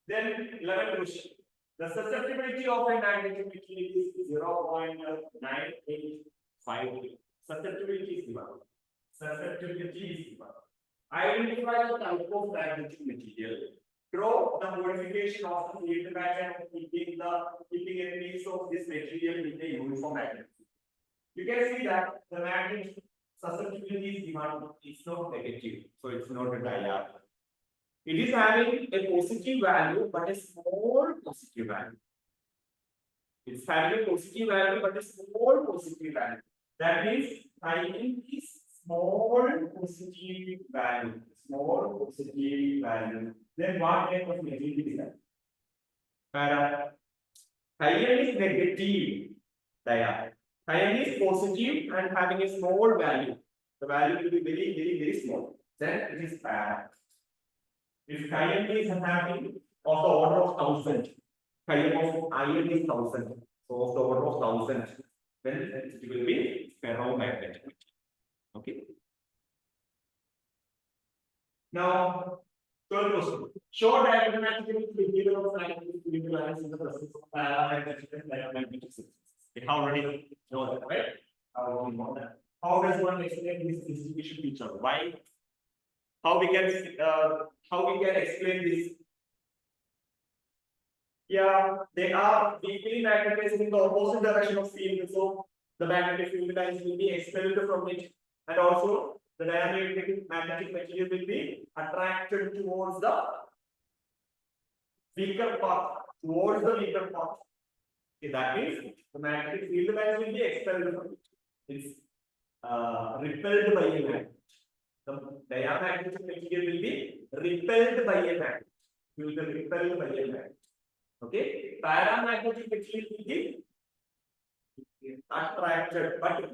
A: Then 11th question. The susceptibility of a magnetic material is 0.985. Susceptibility is given. Susceptibility is given. Identify the type of magnetic material. Draw the modification of the field pattern of keeping a piece of this material in a uniform magnetic field. You can see that the magnetic susceptibility is given. It's not negative, so it's not a diagonal. It is having a positive value, but a small positive value. It's having a positive value, but a small positive value. That means finding this small positive value. Small positive value. Then what type of material is that? Iron is negative. Iron is positive and having a small value. The value will be very, very, very small. Then it is para. If iron is having of the order of 1000, iron is 1000. So of the order of 1000, then it will be ferromagnetic. Okay. Now, third question. Show diagrammatically the behavior of magnetic field lines in the presence of paramagnetic and diamagnetic systems. We have already known that, right? How does one explain this distribution feature? Why? How we can explain this? Yeah, they are deeply magnetized in the opposite direction of field, so the magnetic field lines will be expelled from it, and also the magnetic material will be attracted towards the weaker path. Okay, that means the magnetic field lines will be expelled from it. It's repelled by a magnet. The diamagnetic material will be repelled by a magnet. Will be repelled by a magnet. Okay, paramagnetic material will be attracted, but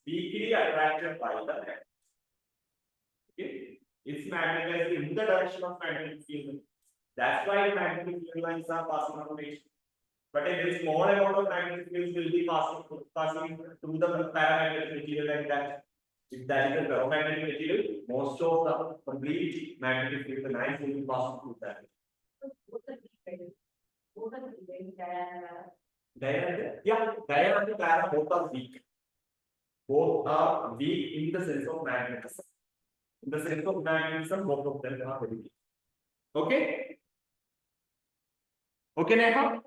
A: weakly attracted by the magnet. Okay, it's magnetized in the direction of magnetic field. That's why magnetic field lines are passing on it. But a very small amount of magnetic fields will be passing through the paramagnetic material like that. If that is a ferromagnetic material, most of the complete magnetic field lines will be passing through that. Diameter, yeah, diameter and para both are weak. Both are weak in the sense of magnetism. In the sense of magnetism, both of them are very weak. Okay? Okay, Neha?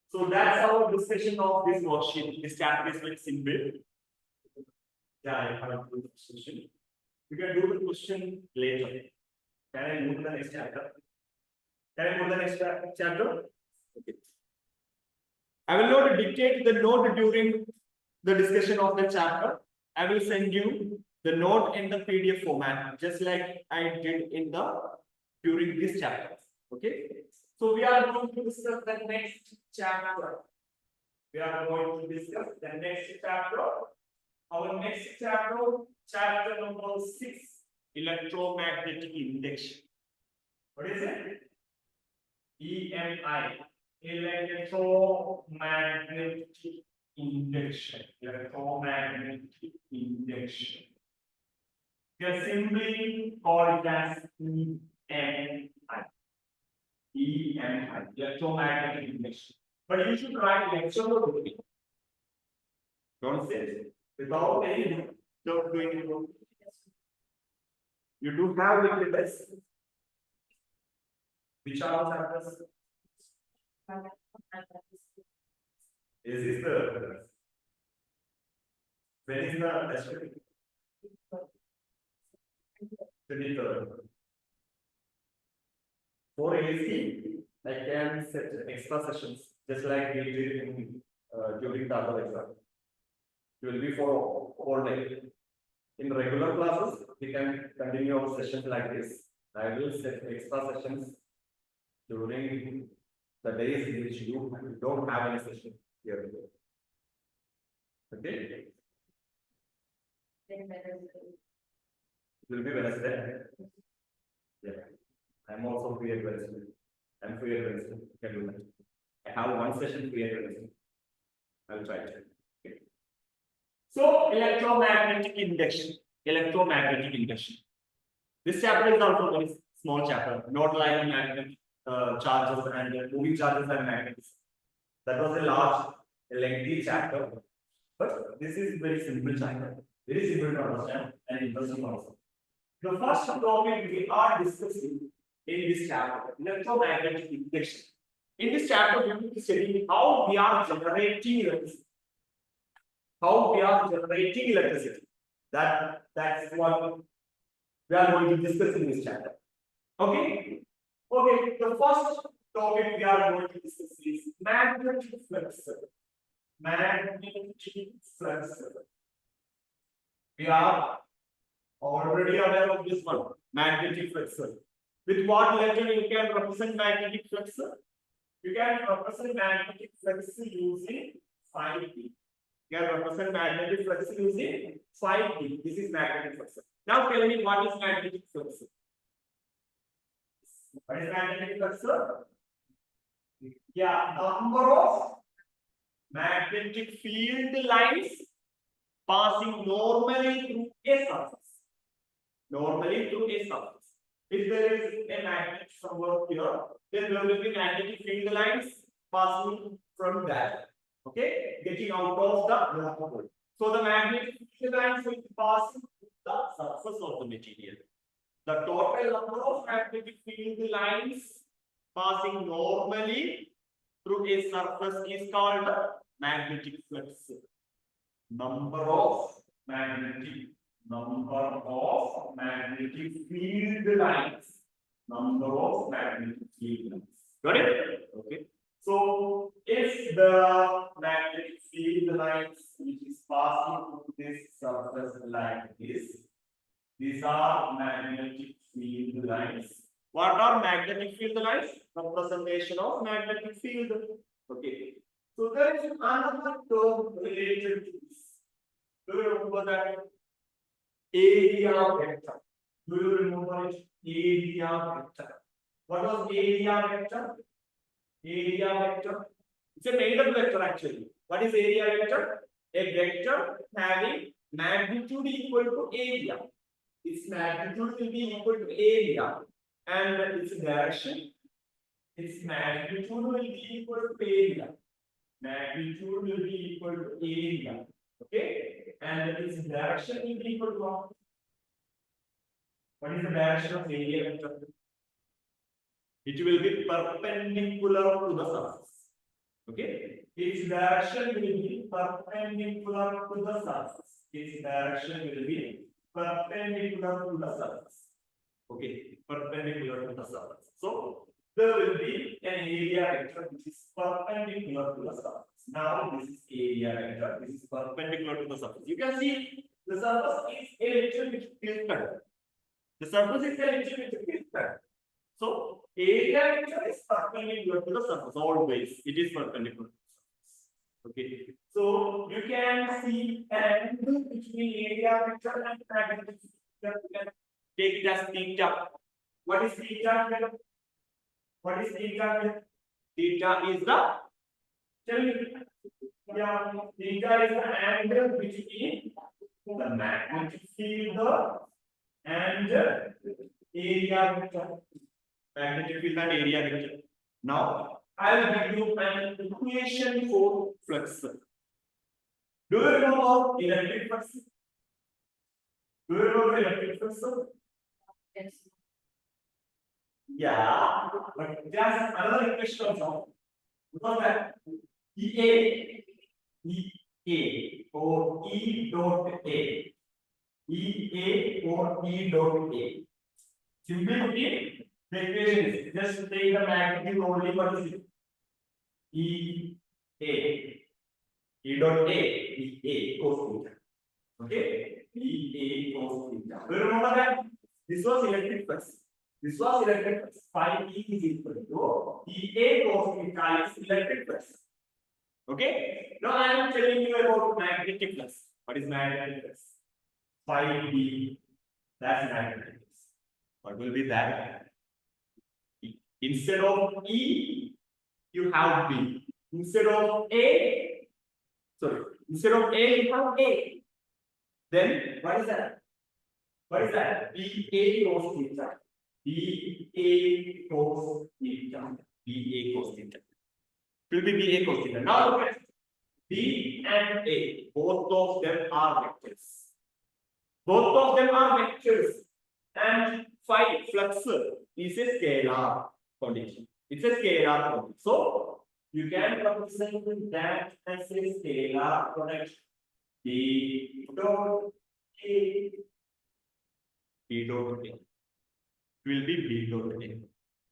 A: So that's our discussion of this worksheet. This chapter is very simple. Yeah, I have a good discussion. You can do the question later. Can I move to the next chapter? Can I move to the next chapter? Okay. I will not dictate the note during the discussion of the chapter. I will send you the note in the PDF format, just like I did in the during this chapter. Okay. So we are going to discuss the next chapter. We are going to discuss the next chapter. Our next chapter, chapter number 6, electromagnetic induction. What is it? EMI, electromagnetic induction. Electromagnetic induction. We are simply called as EMI. EMI, electromagnetic induction. But you should write lecture. Don't say it. Without any, don't do it. You do have little tests. Which are the chapters? Is this the when is the test? 23rd. For AC, I can set extra sessions just like we did in during the other exam. It will be for all day. In regular classes, we can continue our sessions like this. I will set extra sessions during the days in which you don't have any session here. Okay? It will be Wednesday. Yeah. I'm also free at Wednesday. I'm free at Wednesday. You can do that. I have one session free at Wednesday. I will try it. Okay. So, electromagnetic induction. Electromagnetic induction. This chapter is also a very small chapter, not like magnetic charges and moving charges and magnets. That was a large, lengthy chapter. But this is very simple chapter. Very simple to understand and interesting also. The first topic we are discussing in this chapter, electromagnetic induction. In this chapter, we will be studying how we are generating electricity. How we are generating electricity. That's what we are going to discuss in this chapter. Okay? Okay, the first topic we are going to discuss is magnetic flux. Magnetic flux. We are already aware of this one, magnetic flux. With what letter you can represent magnetic flux? You can represent magnetic flux using 5P. You can represent magnetic flux using 5P. This is magnetic flux. Now tell me what is magnetic flux? What is magnetic flux? Yeah, number of magnetic field lines passing normally through a surface. Normally through a surface. If there is a magnet somewhere here, then there will be magnetic field lines passing from that. Okay, getting out of the black hole. So the magnetic field lines will pass through the surface of the material. The total number of magnetic field lines passing normally through a surface is called magnetic flux. Number of magnetic field lines. Number of magnetic field lines. Got it? Okay. So if the magnetic field lines which is passing through this surface like this, these are magnetic field lines. What are magnetic field lines? Representation of magnetic field. Okay. So there is another term related to this. Do you remember that? Area vector. Do you remember it? Area vector. What was area vector? Area vector. It's a made up vector actually. What is area vector? A vector having magnitude equal to area. Its magnitude will be equal to area, and its direction, its magnitude will be equal to area. Magnitude will be equal to area. Okay, and its direction will be equal to what? What is the direction of area vector? It will be perpendicular to the surface. Okay, its direction will be perpendicular to the surface. Its direction will be perpendicular to the surface. Okay, perpendicular to the surface. So there will be an area vector which is perpendicular to the surface. Now this is area vector. This is perpendicular to the surface. You can see the surface is a little bit tilted. The surface is a little bit tilted. So area vector is perpendicular to the surface always. It is perpendicular to the surface. Okay. So you can see an angle between area vector and magnetic vector. You can take it as theta. What is theta here? What is theta here? Theta is the, tell me. Yeah, theta is the angle between the magnetic field and area vector. Magnetic field and area vector. Now, I will give you an equation for flux. Do you know about electric flux? Do you know the electric flux?
B: Yes.
A: Yeah, but there's another equation also. Because that EA, EA or E dot A, EA or E dot A. Simply put it, the equation is just take the magnitude only for the E A. E dot A, E A cos theta. Okay, E A cos theta. Do you remember that? This was electric flux. This was electric flux. Phi E is equal to E A cos theta is electric flux. Okay. Now I am telling you about magnetic flux. What is magnetic flux? Phi B. That's magnetic flux. What will be that? Instead of E, you have B. Instead of A, instead of A, you have A. Then what is that? What is that? B A cos theta. B A cos theta. B A cos theta. It will be B A cos theta. Now look at B and A. Both of them are vectors. Both of them are vectors. And phi flux is a scalar quantity. It's a scalar quantity. So you can represent that as a scalar quantity. B dot A. B dot A. It will be B dot A.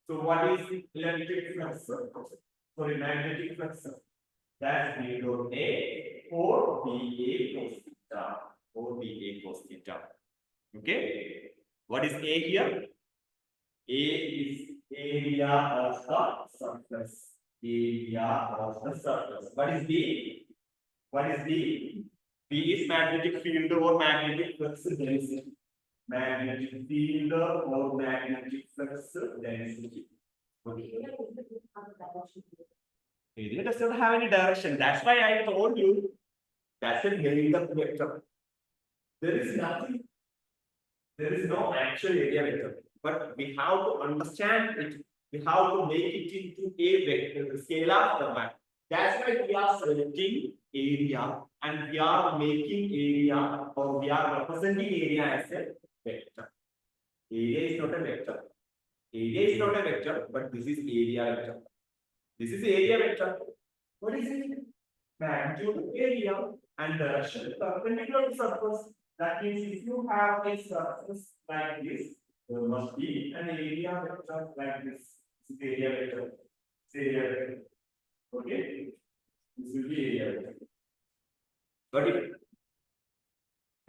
A: So what is electric flux? Sorry, magnetic flux. That's B dot A or B A cos theta or B A cos theta. Okay. What is A here? A is area of the surface. Area of the surface. What is B? What is B? B is magnetic field or magnetic flux density. Magnetic field or magnetic flux density. Okay. Area does not have any direction. That's why I told you that's a build-up vector. There is nothing. There is no actual area vector, but we have to understand it. We have to make it into a vector, scalar format. That's why we are selecting area and we are making area or we are representing area as a vector. Area is not a vector. Area is not a vector, but this is area vector. This is area vector. What is it? Magnitude of area and direction perpendicular to surface. That means if you have a surface like this, there must be an area vector like this. This is area vector. This area vector. Okay. This will be area vector. Got it?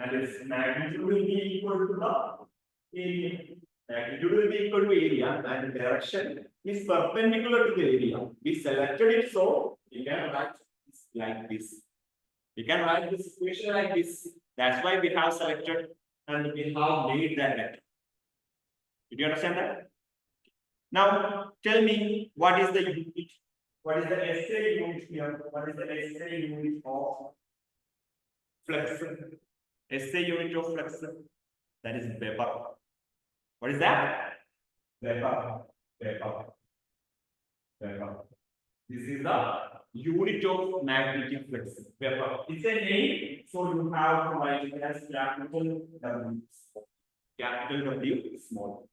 A: And its magnitude will be equal to the area. Magnitude will be equal to area and direction is perpendicular to the area. We selected it so we can write this like this. We can write this equation like this. That's why we have selected and we have made that vector. Did you understand that? Now tell me what is the unit? What is the SI unit here? What is the SI unit of flux? SI unit of flux, that is Weber. What is that? Weber. Weber. Weber. This is the unit of magnetic flux. Weber. It's a name, so you have to write it as capital W small. Capital W small.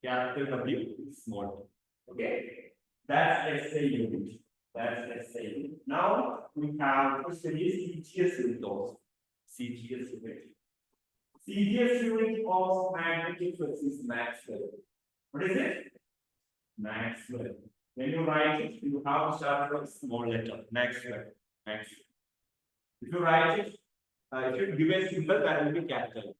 A: Capital W small. Okay. That's SI unit. That's SI unit. Now we have to study CGS unit also. CGS unit. CGS unit of magnetic flux is Maxwell. What is it? Maxwell. When you write it, you have to start from small letter. Maxwell. Maxwell. If you write it, if you give a symbol, that will be capital.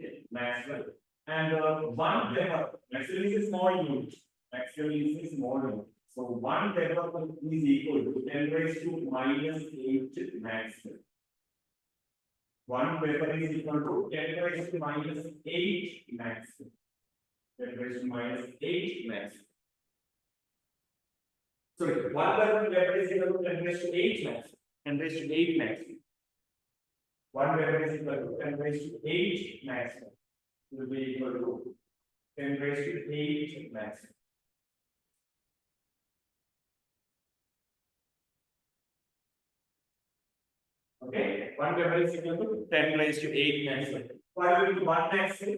A: Okay. Maxwell. And 1 Weber. Maxwell is a small unit. Maxwell is a small unit. So 1 Weber is equal to 10 raised to minus 8 Maxwell. 1 Weber is equal to 10 raised to minus 8 Maxwell. 10 raised to minus 8 Maxwell. Sorry, 1 Weber is equal to 10 raised to 8 Maxwell. 10 raised to 8 Maxwell. 1 Weber is equal to 10 raised to 8 Maxwell. Will be equal to 10 raised to 8 Maxwell. Okay, 1 Weber is equal to 10 raised to 8 Maxwell. What will be 1 Maxwell?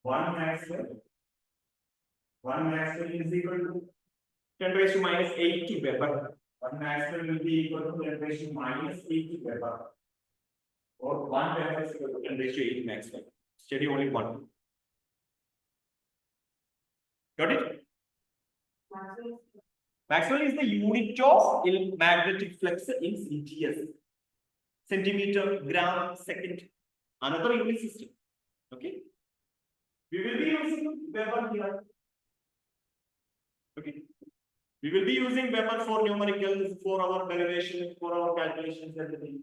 A: 1 Maxwell. 1 Maxwell is equal to 10 raised to minus 80 Weber. 1 Maxwell will be equal to 10 raised to minus 80 Weber. Or 1 Weber is equal to 10 raised to 8 Maxwell. Study only one. Got it? Maxwell is the unit of magnetic flux in CGS. Centimeter, gram, second. Another unit system. Okay. We will be using Weber here. Okay. We will be using Weber for numericals, for our derivation, for our calculations, everything.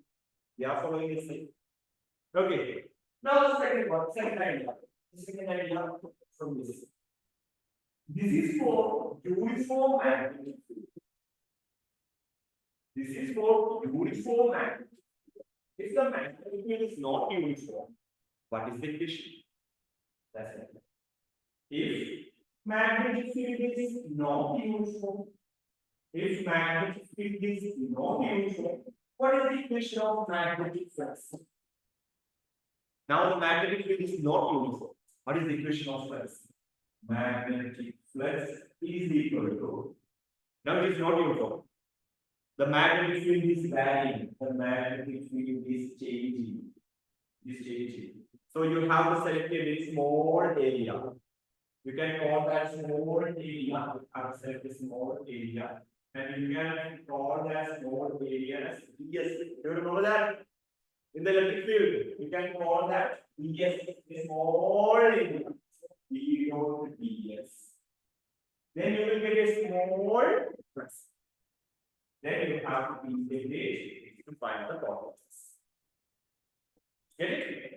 A: We are following the same. Okay. Now the second one, second idea. The second idea from this. This is for uniform magnetic field. This is for uniform magnetic field. If the magnetic field is not uniform, what is the equation? That's it. If magnetic field is not uniform, if magnetic field is not uniform, what is the equation of magnetic flux? Now the magnetic field is not uniform. What is the equation of flux? Magnetic flux is equal to. Now it is not uniform. The magnetic field is varying. The magnetic field is changing. So you have to select a very small area. You can call that small area. You have to select a small area. And you can call that small area as DS. You remember that? In the electric field, you can call that DS, a small area. D dot DS. Then you will get a small flux. Then you have to integrate to find the total flux. Get it?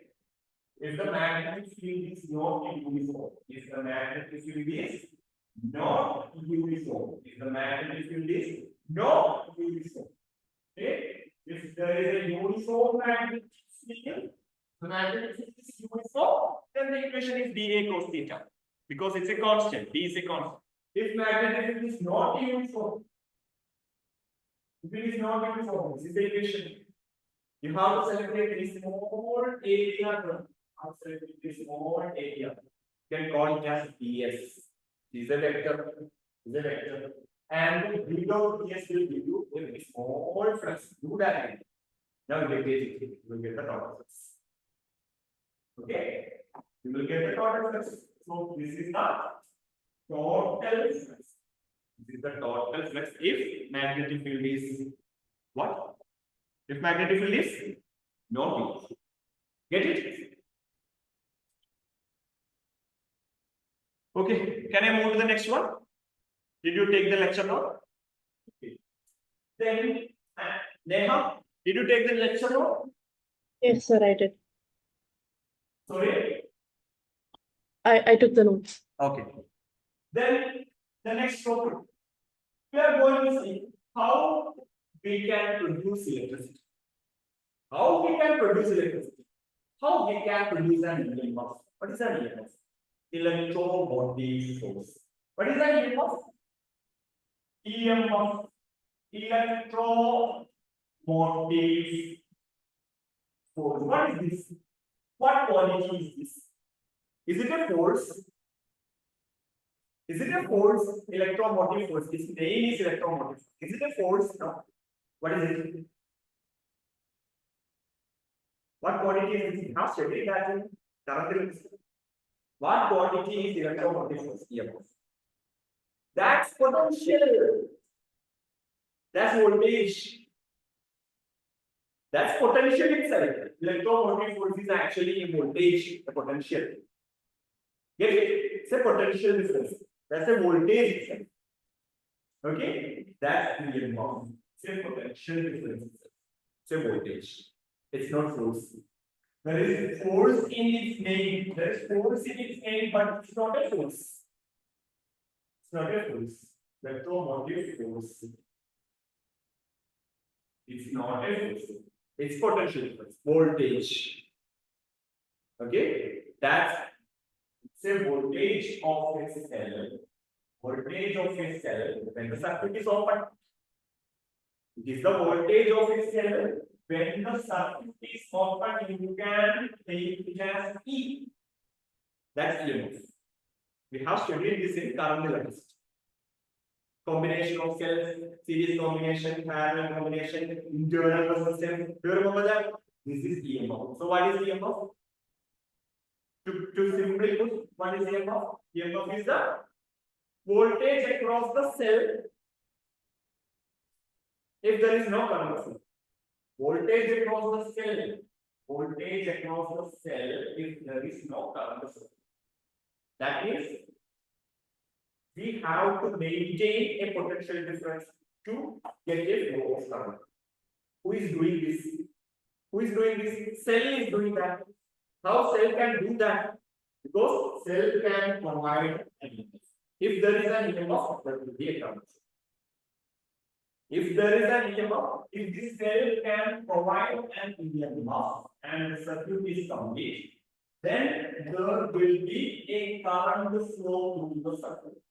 A: If the magnetic field is not uniform, if the magnetic field is not uniform, if the magnetic field is not uniform, okay? If there is a uniform magnetic field, the magnetic field is uniform, then the equation is dA cos theta because it's a constant. D is a constant. If magnetic field is not uniform, if it is not uniform, this is the equation. You have to select a small area. A small area. You can call it as ds. This is a vector. This is a vector. And d dot ds will give you a small flux. Do that. Now you will get the total flux. Okay. You will get the total flux. So this is the total flux. This is the total flux if magnetic field is what? If magnetic field is not uniform. Get it? Okay, can I move to the next one? Did you take the lecture note? Okay. Then, Neha, did you take the lecture note?
B: Yes, sir, I did.
A: Sorry?
B: I took the notes.
A: Okay. Then, the next topic. We are going to see how we can produce electricity. How we can produce electricity? How we can produce an EMF? What is an EMF? Electromotive force. What is an EMF? EMF, electromotive force. What is this? What quality is this? Is it a force? Is it a force? Electromotive force. Its name is electromotive. Is it a force? No. What is it? What quantity is it? Now studied that in current. What quantity is electromotive force? EMF. That's potential. That's voltage. That's potential itself. Electromotive force is actually a voltage, a potential. Get it? It's a potential difference. That's a voltage itself. Okay? That's the EMF. It's a potential difference. It's a voltage. It's not force. There is force in its name. There is force in its name, but it's not a force. It's not a force. Electromotive force. It's not a force. It's potential difference. Voltage. Okay? That's say voltage of a cell. Voltage of a cell when the circuit is open. It is the voltage of a cell when the circuit is open. You can take it as E. That's EMF. We have studied this in current electricity. Combination of cells, series combination, parallel combination, internal resistance. Do you remember that? This is EMF. So what is EMF? To simply put, what is EMF? EMF is the voltage across the cell if there is no current flow. Voltage across the cell. Voltage across the cell if there is no current flow. That means we have to maintain a potential difference to get a flow of current. Who is doing this? Who is doing this? Cell is doing that. How cell can do that? Because cell can provide an EMF. If there is an EMF, there will be a current. If there is an EMF, if this cell can provide an EMF and the circuit is complete, then there will be a current flow through the circuit.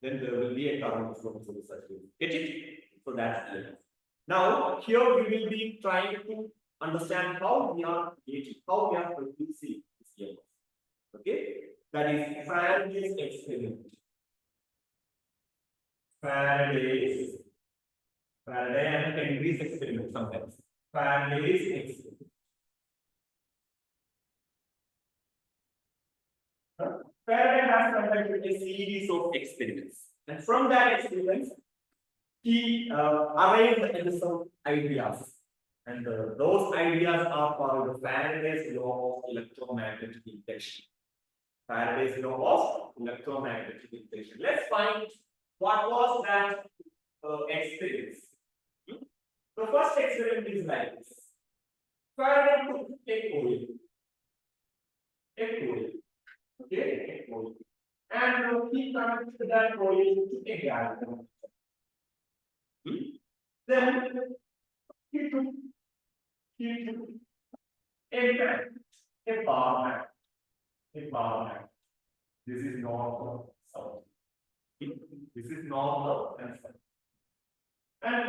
A: Then there will be a current flow through the circuit. Get it? So that's EMF. Now, here we will be trying to understand how we are creating, how we are producing this EMF. Okay? That is Faraday's experiment. Faraday's Faraday and Henry's experiment sometimes. Faraday's experiment. Faraday has conducted a series of experiments, and from that experiments, he arrived at some ideas, and those ideas are called Faraday's law of electromagnetic induction. Faraday's law of electromagnetic induction. Let's find what was that experience. The first experiment is like this. Faraday took a coil, okay, a coil, and he connected that coil to a galvanometer. Then he took a bar mat. This is normal south. This is normal and south. And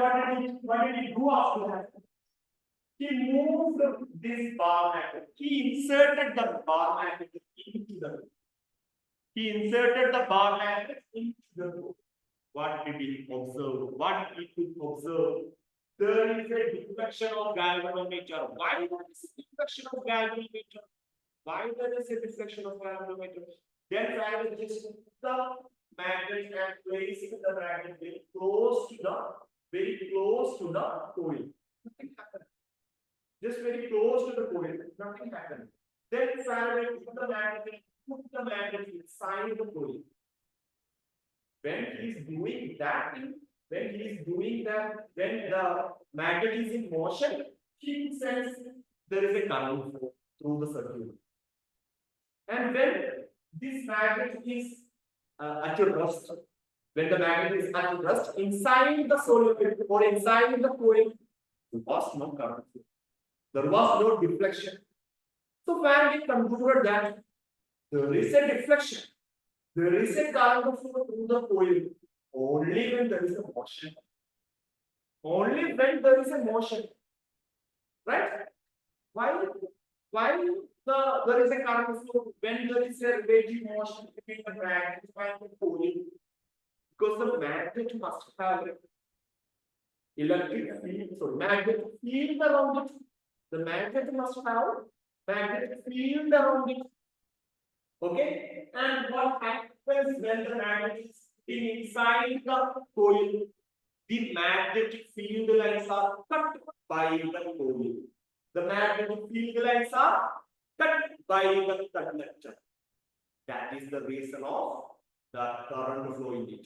A: what did he do after that? He moved this bar magnet. He inserted the bar magnet into the room. He inserted the bar magnet into the room. What did he observe? What he could observe? There is a deflection of galvanometer. Why there is a deflection of galvanometer? Why there is a deflection of galvanometer? Then Faraday just took the magnet and placed the magnet very close to the coil. Nothing happened. Just very close to the coil. Nothing happened. Then Faraday took the magnet inside the coil. When he is doing that, when the magnet is in motion, he senses there is a current flow through the circuit. And when this magnet is at rest, when the magnet is at rest inside the solenoid or inside the coil, there was no current flow. There was no deflection. So Faraday concluded that there is a deflection. There is a current flow through the coil only when there is a motion. Only when there is a motion. Right? Why? There is a current flow when there is a relative motion between the magnet and the coil? Because the magnet must have electric field, so magnetic field around it. The magnet must have magnetic field around it. Okay? And what happens when the magnet is inside the coil? The magnetic field lines are cut by the coil. The magnetic field lines are cut by the conductor. That is the reason of the current flowing it.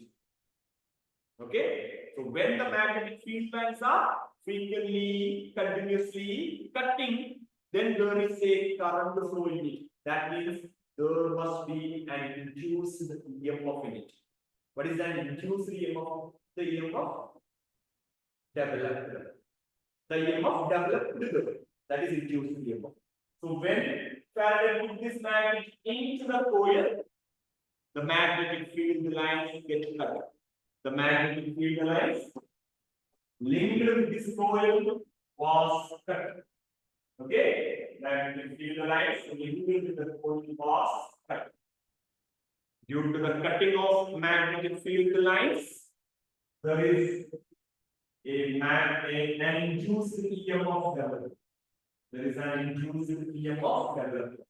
A: Okay? So when the magnetic field lines are frequently, continuously cutting, then there is a current flowing it. That means there must be an induced EMF in it. What is an induced EMF? The EMF developed. The EMF developed. That is induced EMF. So when Faraday put this magnet into the coil, the magnetic field lines get cut. The magnetic field lines linked with this coil was cut. Okay, magnetic field lines linked with the coil was cut. Due to the cutting of magnetic field lines, there is an induced EMF developed. There is an induced EMF developed.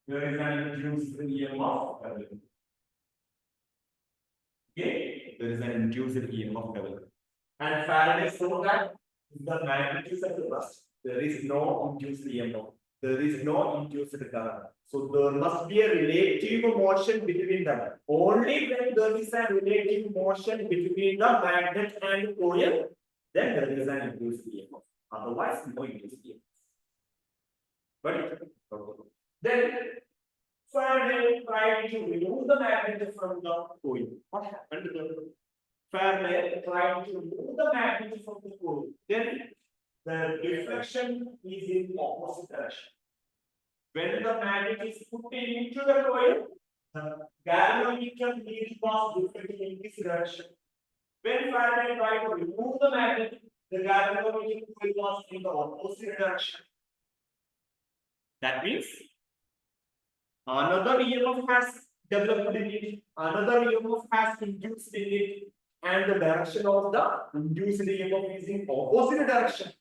A: There is an induced EMF developed. Okay, there is an induced EMF developed. And Faraday saw that the magnet is at rest. There is no induced EMF. There is no induced current. So there must be a relative motion between them. Only when there is a relative motion between the magnet and coil, then there is an induced EMF. Otherwise, no induced EMF. But then Faraday tried to remove the magnet from the coil. What happened? Faraday tried to remove the magnet from the coil. Then the deflection is in opposite direction. When the magnet is put into the coil, the galvanometer needle was deflecting in this direction. When Faraday tried to remove the magnet, the galvanometer coil was in the opposite direction. That means another EMF has developed in it, another EMF has induced in it, and the direction of the induced EMF is in opposite direction.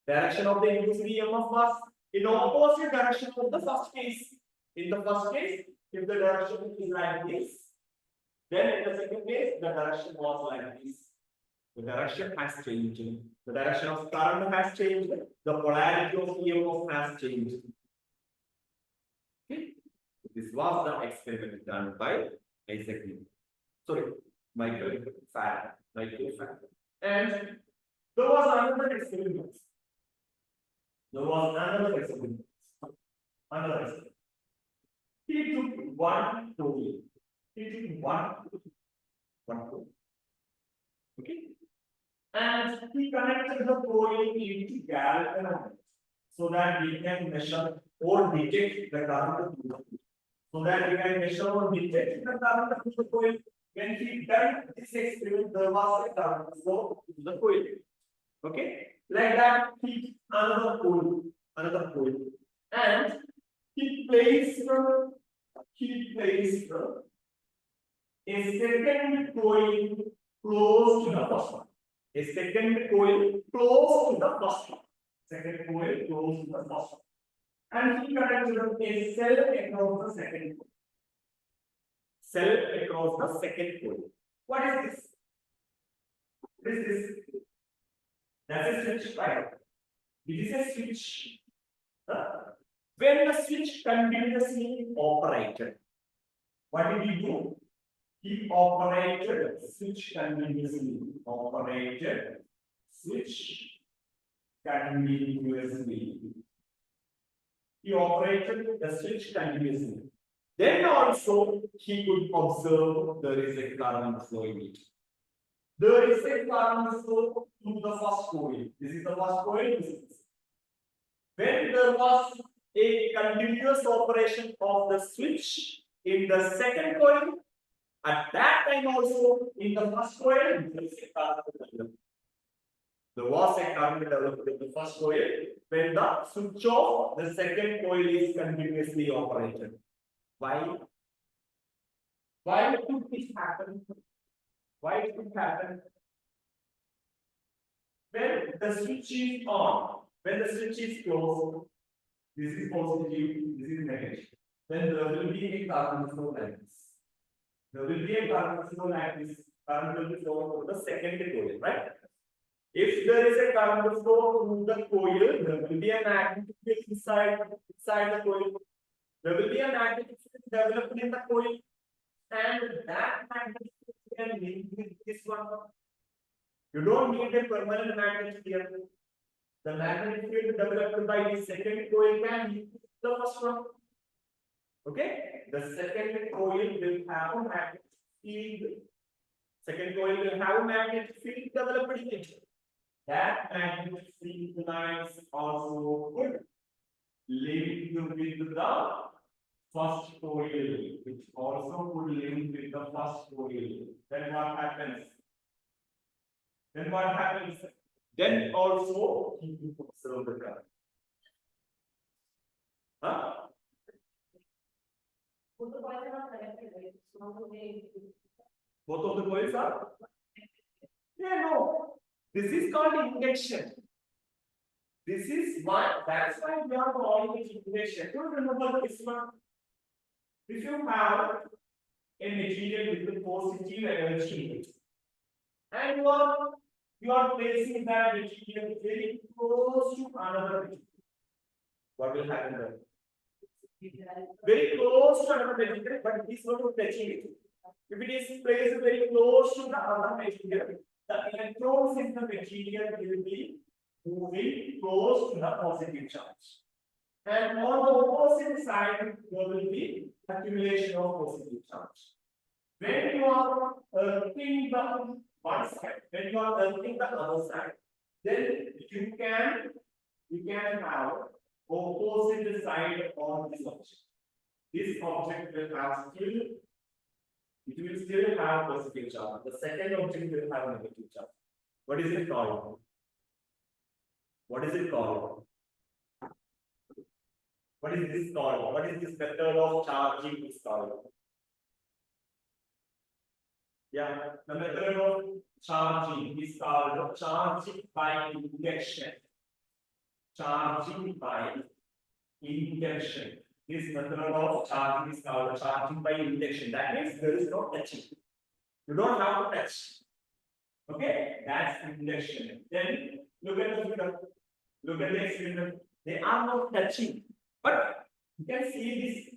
A: Direction of the induced EMF was in opposite direction of the first case. In the first case, if the direction is like this, then in the second case, the direction was like this. The direction has changed. The direction of current has changed. The polarity of EMF has changed. Okay. This was the experiment done by Isaac Newton. Sorry, Michael Faraday. And there was another experiment. He took one coil. Okay. And he connected the coil into galvanometer so that we can measure or detect the current. So that we can measure or detect the current of the coil. When he done this experiment, there was a current flow to the coil. Okay, like that, he another coil, and he placed a second coil close to the first one. A second coil close to the first one. Second coil close to the first one. And he connected a cell across the second coil. What is this? That's a switch, right? It is a switch. When the switch continuously operated, what did he do? He operated switch continuously. He operated the switch continuously. Then also he could observe there is a current flowing it. there is a current flow through the first coil. This is the first coil. When there was a continuous operation of the switch in the second coil, at that time also in the first coil, there is a current developed. There was a current developed in the first coil. When the switch off, the second coil is continuously operated. Why? Why could this happen? Why it could happen? When the switch is on, when the switch is closed, this is positive, this is negative. Then there will be a current flow like this. There will be a current flow like this. Current will flow through the second coil, right? If there is a current flow through the coil, there will be a magnetic field inside the coil. There will be a magnetic field developed in the coil, and that magnetic field can link with this one. You don't need a permanent magnet here. The magnetic field developed by the second coil can link with the first one. Okay? The second coil will have a magnetic field. Second coil will have a magnetic field developed in it. That magnetic field lines also would link with the first coil, which also would link with the first coil. Then what happens? Then also you observe the current. Huh? Both of the coils are? Yeah, no. This is called induction. This is why, that's why we are calling it induction. Do you remember this one? If you have a material with a positive energy in it, and you are placing that material very close to another material, what will happen then? Very close to another material, but it is not touching it. If it is placed very close to the other material, the electrons in the material will be moving close to the positive charge. And on the opposite side, there will be accumulation of positive charge. When you are earthing the one side, when you are earthing the other side, then you can have opposite side on this object. This object will have it will still have positive charge. The second object will have negative charge. What is it called? What is it called? What is this called? What is this method of charging is called? Yeah, the method of charging is called charging by induction. Charging by induction. This method of charging is called charging by induction. That means there is no touching. You don't have to touch. Okay, that's induction. Then look at the figure. Look at the experiment. They are not touching, but you can see these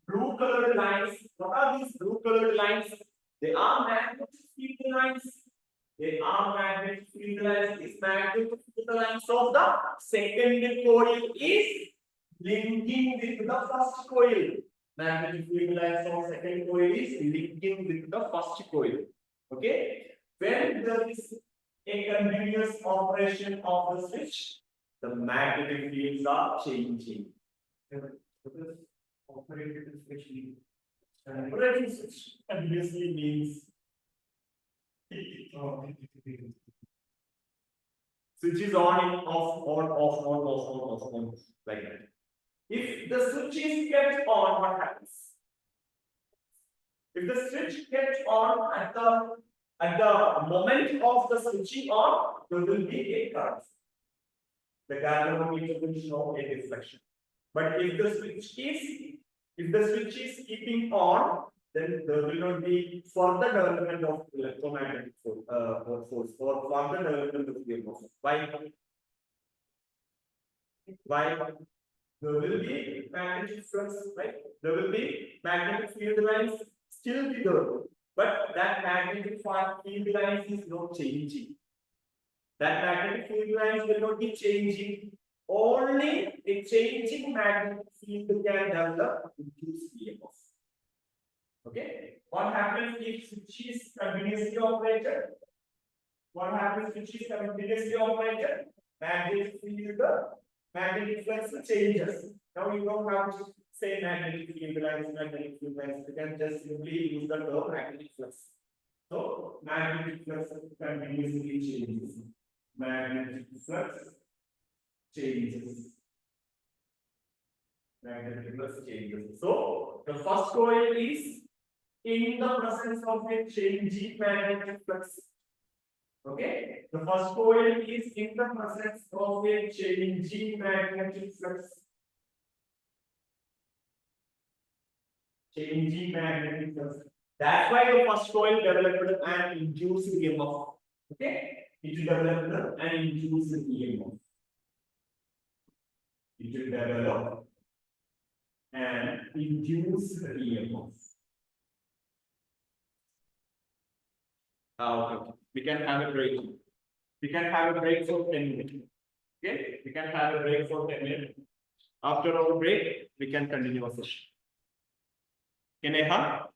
A: blue colored lines. What are these blue colored lines? They are magnetic field lines. They are magnetic field lines. These magnetic field lines of the second coil is linking with the first coil. Magnetic field lines of second coil is linking with the first coil. Okay. When there is a continuous operation of the switch, the magnetic fields are changing. Operating switch continuously means switch is on, off, like that. If the switch is kept on, what happens? If the switch kept on at the moment of the switching on, there will be a current. The galvanometer will show a reflection. But if the switch is keeping on, then there will not be further development of electromagnetic force or further development of the force. Why? There will be magnetic flux, right? There will be magnetic field lines still be there, but that magnetic field lines is not changing. That magnetic field lines will not be changing. Only a changing magnetic field can develop induced EMF. Okay. What happens if switch is continuously operated? what happens when she is continuously operated? Magnetic flux changes. Now you don't have to say magnetic field lines, magnetic field lines. You can just simply use the term magnetic flux. So magnetic flux continuously changes. Magnetic flux changes. Magnetic flux changes. So the first coil is in the presence of a changing magnetic flux. Okay, the first coil is in the presence of a changing magnetic flux. Changing magnetic flux. That's why the first coil developed an induced EMF. Okay, it developed an induced EMF. It will develop an induced EMF. Okay. We can have a break. We can have a break for 10 minutes. Okay, we can have a break for 10 minutes. After our break, we can continue our session. Can I have?